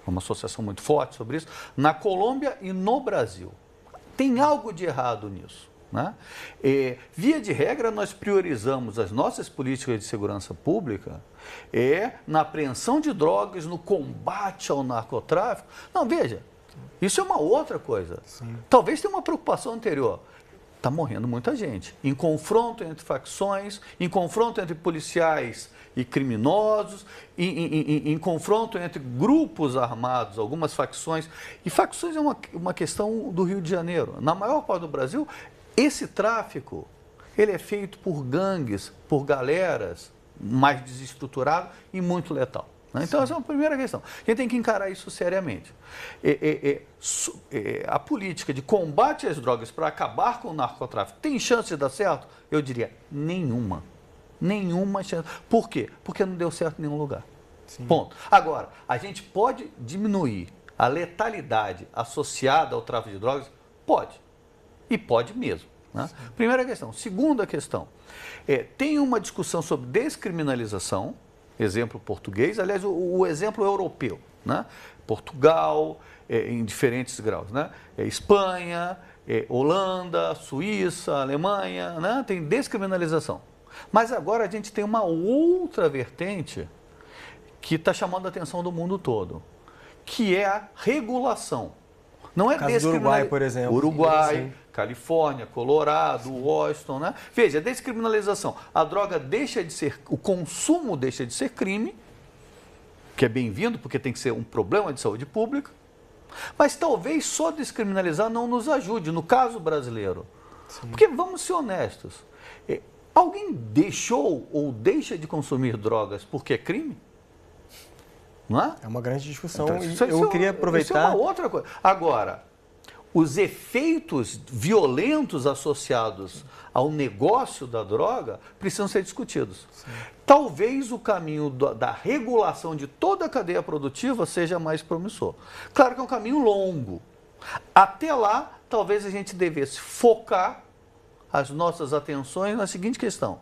uma associação muito forte sobre isso, na Colômbia e no Brasil. Tem algo de errado nisso, né? Via de regra, nós priorizamos as nossas políticas de segurança pública na apreensão de drogas, no combate ao narcotráfico. Não, veja, isso é uma outra coisa. Sim. Talvez tenha uma preocupação anterior. está morrendo muita gente. Em confronto entre facções, em confronto entre policiais e criminosos, em confronto entre grupos armados, algumas facções. E facções é uma questão do Rio de Janeiro. Na maior parte do Brasil, esse tráfico ele é feito por gangues, por galeras mais desestruturadas e muito letal. Então, essa é uma primeira questão. A gente tem que encarar isso seriamente. A política de combate às drogas para acabar com o narcotráfico tem chance de dar certo? Eu diria, nenhuma. Nenhuma chance. Por quê? Porque não deu certo em nenhum lugar. Sim. Ponto. Agora, a gente pode diminuir a letalidade associada ao tráfico de drogas? Pode. E pode mesmo. Né? Primeira questão. Segunda questão. Tem uma discussão sobre descriminalização, exemplo português, aliás, o exemplo europeu, né? Portugal, em diferentes graus, né? Espanha, Holanda, Suíça, Alemanha, né? Tem descriminalização. Mas agora a gente tem uma outra vertente que está chamando a atenção do mundo todo, que é a regulação. Não é descriminalização. Uruguai, por exemplo. Uruguai, sim. Califórnia, Colorado, Washington, né? Veja, descriminalização. A droga deixa de ser, o consumo deixa de ser crime, que é bem-vindo, porque tem que ser um problema de saúde pública, mas talvez só descriminalizar não nos ajude, no caso brasileiro. Sim. Porque, vamos ser honestos, alguém deixou ou deixa de consumir drogas porque é crime? Não é? É uma grande discussão então, e eu queria aproveitar... Isso é uma outra coisa. Agora, os efeitos violentos associados ao negócio da droga precisam ser discutidos. Sim. Talvez o caminho da regulação de toda a cadeia produtiva seja mais promissor. Claro que é um caminho longo. Até lá, talvez a gente devesse focar as nossas atenções na seguinte questão: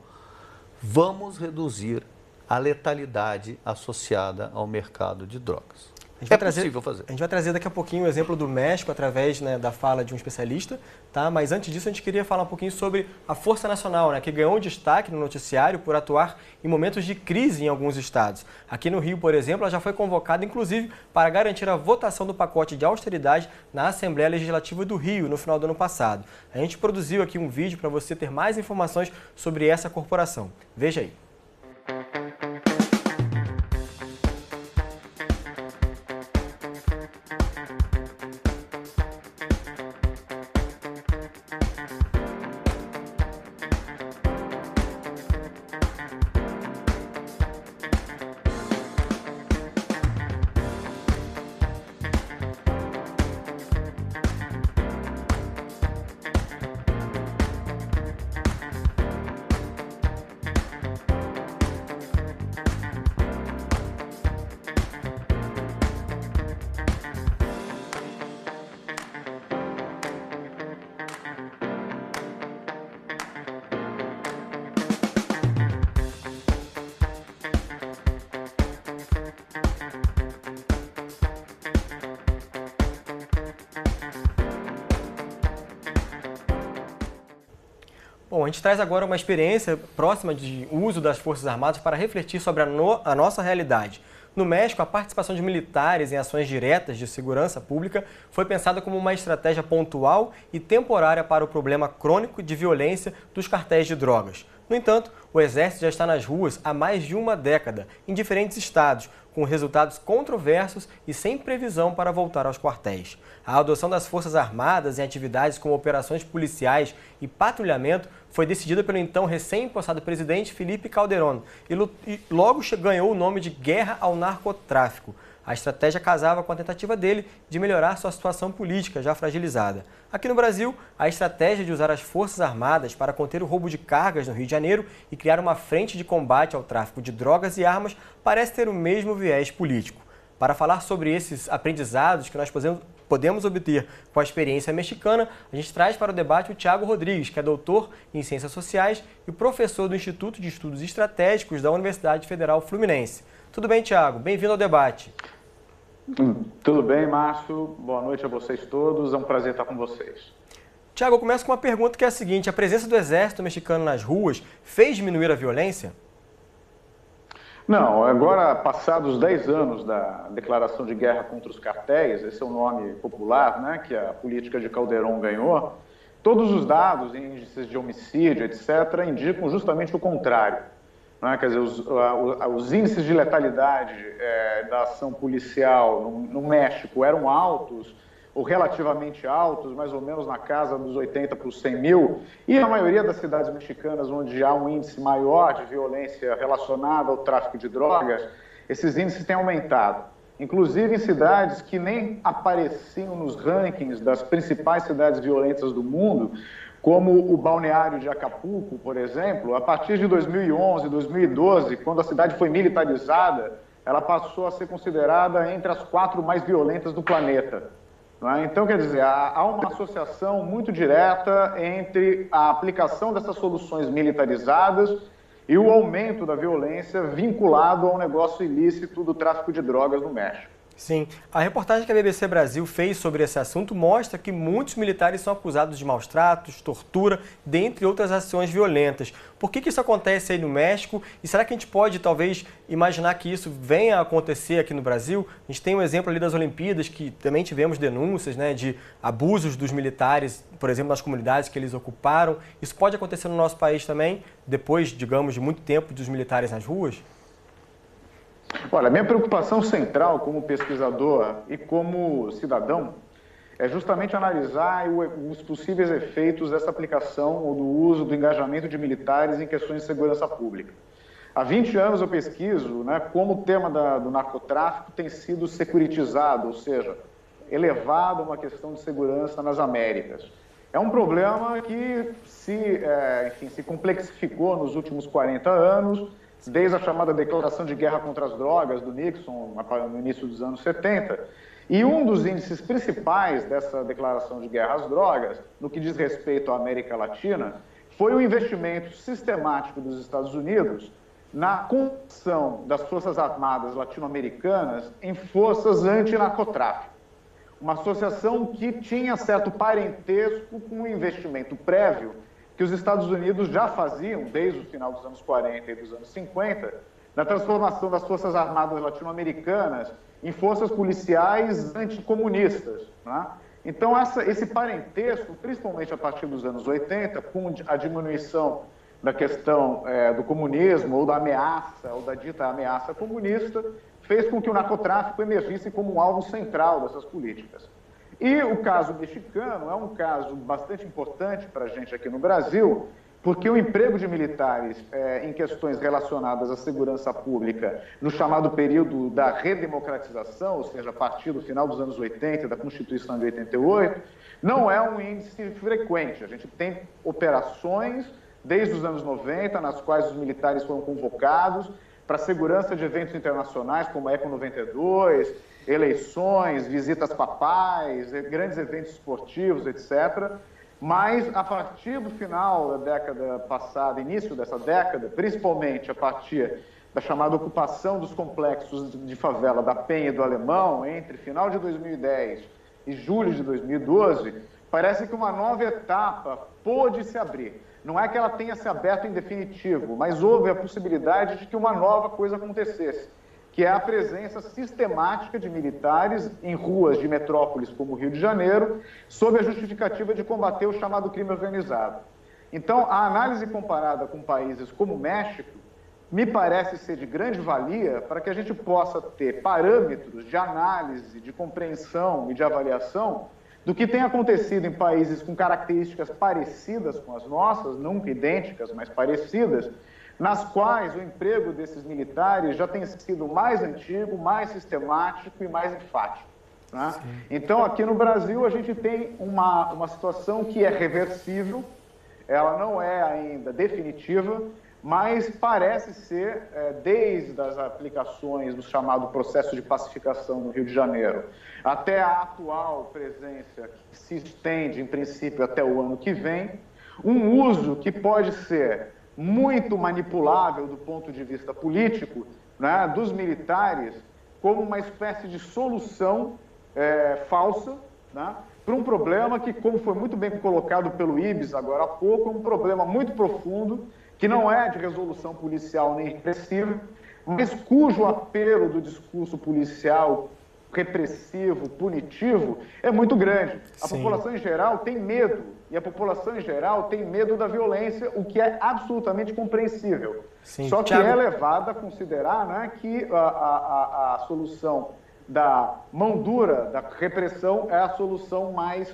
vamos reduzir a letalidade associada ao mercado de drogas. Possível fazer. A gente vai trazer daqui a pouquinho o exemplo do México através, né, da fala de um especialista, tá? Mas antes disso a gente queria falar um pouquinho sobre a Força Nacional, né, que ganhou destaque no noticiário por atuar em momentos de crise em alguns estados. Aqui no Rio, por exemplo, ela já foi convocada inclusive para garantir a votação do pacote de austeridade na Assembleia Legislativa do Rio no final do ano passado. A gente produziu aqui um vídeo para você ter mais informações sobre essa corporação. Veja aí. Bom, a gente traz agora uma experiência próxima de uso das Forças Armadas para refletir sobre a nossa realidade. No México, a participação de militares em ações diretas de segurança pública foi pensada como uma estratégia pontual e temporária para o problema crônico de violência dos cartéis de drogas. No entanto, o Exército já está nas ruas há mais de uma década, em diferentes estados, com resultados controversos e sem previsão para voltar aos quartéis. A adoção das Forças Armadas em atividades como operações policiais e patrulhamento foi decidida pelo então recém-impossado presidente Felipe Calderón e logo ganhou o nome de Guerra ao Narcotráfico. A estratégia casava com a tentativa dele de melhorar sua situação política já fragilizada. Aqui no Brasil, a estratégia de usar as Forças Armadas para conter o roubo de cargas no Rio de Janeiro e criar uma frente de combate ao tráfico de drogas e armas parece ter o mesmo viés político. Para falar sobre esses aprendizados que nós podemos obter com a experiência mexicana, a gente traz para o debate o Thiago Rodrigues, que é doutor em Ciências Sociais e professor do Instituto de Estudos Estratégicos da Universidade Federal Fluminense. Tudo bem, Thiago? Bem-vindo ao debate. Tudo bem, Márcio. Boa noite a vocês todos. É um prazer estar com vocês. Thiago, eu começo com uma pergunta que é a seguinte: a presença do Exército mexicano nas ruas fez diminuir a violência? Não, agora, passados 10 anos da declaração de guerra contra os cartéis, esse é o nome popular, né, que a política de Calderón ganhou, Todos os dados, índices de homicídio, etc., indicam justamente o contrário. Não é? Quer dizer, os índices de letalidade da ação policial no México eram altos, ou relativamente altos, mais ou menos na casa dos 80 por 100 mil, e a maioria das cidades mexicanas, onde há um índice maior de violência relacionada ao tráfico de drogas, esses índices têm aumentado. Inclusive em cidades que nem apareciam nos rankings das principais cidades violentas do mundo, como o balneário de Acapulco, por exemplo. A partir de 2011, 2012, quando a cidade foi militarizada, ela passou a ser considerada entre as 4 mais violentas do planeta. Então, quer dizer, há uma associação muito direta entre a aplicação dessas soluções militarizadas e o aumento da violência vinculado ao negócio ilícito do tráfico de drogas no México. Sim, a reportagem que a BBC Brasil fez sobre esse assunto mostra que muitos militares são acusados de maus tratos, tortura, dentre outras ações violentas. Por que isso acontece aí no México? E será que a gente pode, talvez, imaginar que isso venha a acontecer aqui no Brasil? A gente tem um exemplo ali das Olimpíadas, que também tivemos denúncias, né, de abusos dos militares, por exemplo, nas comunidades que eles ocuparam. Isso pode acontecer no nosso país também, depois, digamos, de muito tempo dos militares nas ruas? Olha, a minha preocupação central como pesquisador e como cidadão é justamente analisar os possíveis efeitos dessa aplicação ou do uso do engajamento de militares em questões de segurança pública. Há 20 anos eu pesquiso, né, como o tema do narcotráfico tem sido securitizado, ou seja, elevado a uma questão de segurança nas Américas. É um problema que se complexificou nos últimos 40 anos, desde a chamada Declaração de Guerra contra as Drogas, do Nixon, no início dos anos 70. E um dos índices principais dessa Declaração de Guerra às Drogas, no que diz respeito à América Latina, foi o investimento sistemático dos Estados Unidos na conversão das Forças Armadas latino-americanas em forças antinarcotráfico. Uma associação que tinha certo parentesco com o investimento prévio que os Estados Unidos já faziam, desde o final dos anos 40 e dos anos 50, na transformação das Forças Armadas latino-americanas em forças policiais anticomunistas. Né? Então, esse parentesco, principalmente a partir dos anos 80, com a diminuição da questão do comunismo, ou da ameaça, ou da dita ameaça comunista, fez com que o narcotráfico emergisse como um alvo central dessas políticas. E o caso mexicano é um caso bastante importante para a gente aqui no Brasil, porque o emprego de militares em questões relacionadas à segurança pública no chamado período da redemocratização, ou seja, a partir do final dos anos 80, da Constituição de 88, não é um índice frequente. A gente tem operações desde os anos 90, nas quais os militares foram convocados para a segurança de eventos internacionais, como a Expo 92, eleições, visitas papais, grandes eventos esportivos, etc. Mas, a partir do final da década passada, início dessa década, principalmente a partir da chamada ocupação dos complexos de favela da Penha e do Alemão, entre final de 2010 e julho de 2012, parece que uma nova etapa pôde se abrir. Não é que ela tenha se aberto em definitivo, mas houve a possibilidade de que uma nova coisa acontecesse, que é a presença sistemática de militares em ruas de metrópoles como o Rio de Janeiro, sob a justificativa de combater o chamado crime organizado. Então, a análise comparada com países como o México me parece ser de grande valia para que a gente possa ter parâmetros de análise, de compreensão e de avaliação do que tem acontecido em países com características parecidas com as nossas, nunca idênticas, mas parecidas, nas quais o emprego desses militares já tem sido mais antigo, mais sistemático e mais enfático. Né? Então, aqui no Brasil, a gente tem uma situação que é reversível, ela não é ainda definitiva, mas parece ser, desde as aplicações do chamado processo de pacificação no Rio de Janeiro, até a atual presença, que se estende, em princípio, até o ano que vem, um uso que pode ser muito manipulável do ponto de vista político, né, dos militares, como uma espécie de solução falsa, né, para um problema que, como foi muito bem colocado pelo Ibis agora há pouco, é um problema muito profundo, que não é de resolução policial nem repressiva, mas cujo apelo do discurso policial repressivo, punitivo, é muito grande. A Sim. população em geral tem medo, e a população em geral tem medo da violência, o que é absolutamente compreensível. Sim. Só que Thiago... é levado a considerar, né, que a solução da mão dura, da repressão, é a solução mais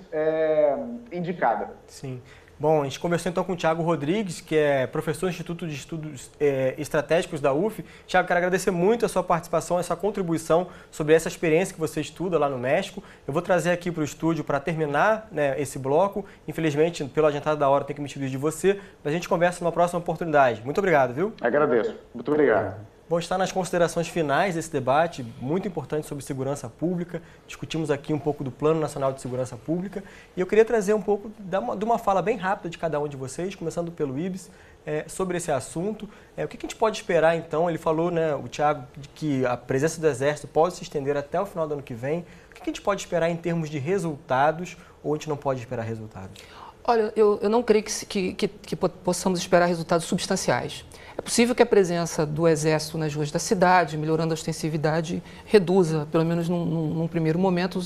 indicada. Sim. Bom, a gente conversou então com o Thiago Rodrigues, que é professor do Instituto de Estudos Estratégicos da UF. Thiago, quero agradecer muito a sua participação, a sua contribuição sobre essa experiência que você estuda lá no México. Eu vou trazer aqui para o estúdio para terminar, né, esse bloco. Infelizmente, pela adiantada da hora, eu tenho que me despedir de você, mas a gente conversa numa próxima oportunidade. Muito obrigado, viu? Agradeço. Muito obrigado. Vou estar nas considerações finais desse debate, muito importante sobre segurança pública. Discutimos aqui um pouco do Plano Nacional de Segurança Pública e eu queria trazer um pouco de uma fala bem rápida de cada um de vocês, começando pelo Ibis, sobre esse assunto. O que a gente pode esperar, então? Ele falou, né, o Thiago, que a presença do Exército pode se estender até o final do ano que vem. O que a gente pode esperar em termos de resultados ou a gente não pode esperar resultados? Olha, eu não creio que possamos esperar resultados substanciais. É possível que a presença do Exército nas ruas da cidade, melhorando a ostensividade, reduza, pelo menos num primeiro momento,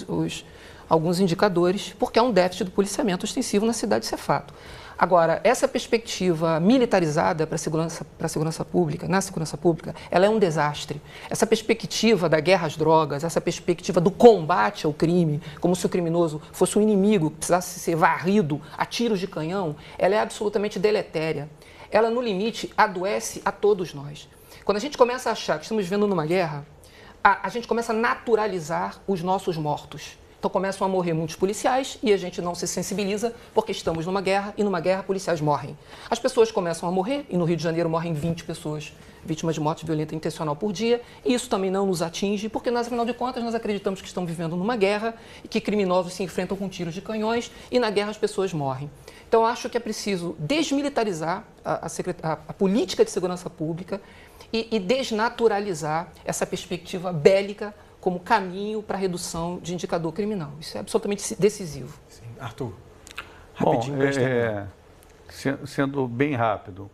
alguns indicadores, porque há um déficit do policiamento ostensivo na cidade, isso é fato. Agora, essa perspectiva militarizada para a segurança pública, na segurança pública, ela é um desastre. Essa perspectiva da guerra às drogas, essa perspectiva do combate ao crime, como se o criminoso fosse um inimigo que precisasse ser varrido a tiros de canhão, ela é absolutamente deletéria. Ela, no limite, adoece a todos nós. Quando a gente começa a achar que estamos vivendo numa guerra, a gente começa a naturalizar os nossos mortos. Então começam a morrer muitos policiais e a gente não se sensibiliza porque estamos numa guerra e numa guerra policiais morrem. As pessoas começam a morrer e no Rio de Janeiro morrem 20 pessoas vítimas de morte violenta intencional por dia e isso também não nos atinge porque, afinal de contas, nós acreditamos que estamos vivendo numa guerra e que criminosos se enfrentam com tiros de canhões e na guerra as pessoas morrem. Então acho que é preciso desmilitarizar a política de segurança pública e desnaturalizar essa perspectiva bélica como caminho para a redução de indicador criminal. Isso é absolutamente decisivo. Sim. Arthur, rapidinho. Bom, sendo bem rápido,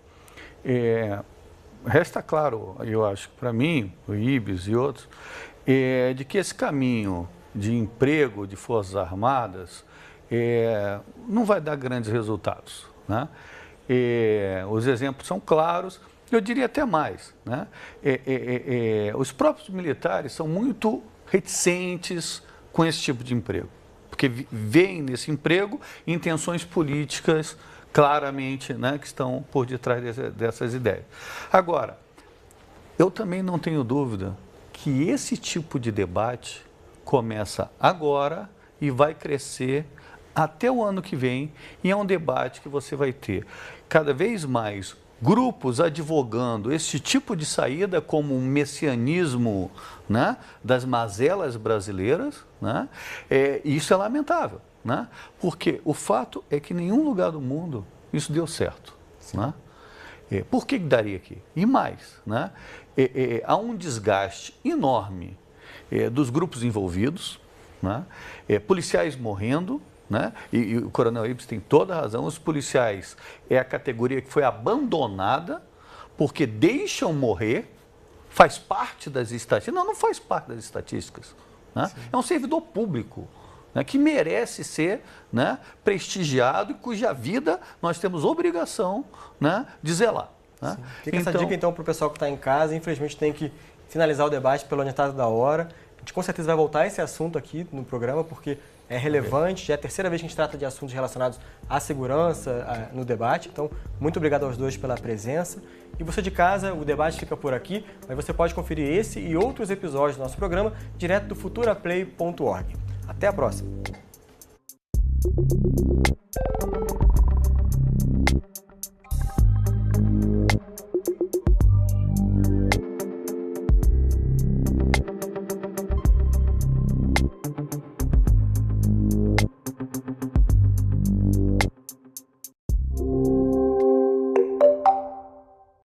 resta claro, eu acho, para mim, o Ibis e outros, de que esse caminho de emprego de Forças Armadas não vai dar grandes resultados, né? Os exemplos são claros. Eu diria até mais, né? Os próprios militares são muito reticentes com esse tipo de emprego, porque veem nesse emprego intenções políticas claramente, né, que estão por detrás dessas ideias. Agora, eu também não tenho dúvida que esse tipo de debate começa agora e vai crescer até o ano que vem, e é um debate que você vai ter cada vez mais grupos advogando esse tipo de saída como um messianismo, né, das mazelas brasileiras, né? Isso é lamentável, né? Porque o fato é que em nenhum lugar do mundo isso deu certo, né? Por que daria aqui? E mais, né? Há um desgaste enorme dos grupos envolvidos, né? Policiais morrendo, né? E o Coronel Ibis tem toda a razão, os policiais é a categoria que foi abandonada porque deixam morrer, faz parte das estatísticas. Não faz parte das estatísticas, né? É um servidor público, né, que merece ser, né, prestigiado e cuja vida nós temos obrigação, né, de zelar. Né? Fica essa dica então para o pessoal que está em casa. Infelizmente tem que finalizar o debate pela adiantada da hora. A gente com certeza vai voltar a esse assunto aqui no programa porque é relevante, já é a terceira vez que a gente trata de assuntos relacionados à segurança no debate. Então, muito obrigado aos dois pela presença. E você de casa, o debate fica por aqui, mas você pode conferir esse e outros episódios do nosso programa direto do futuraplay.org. Até a próxima!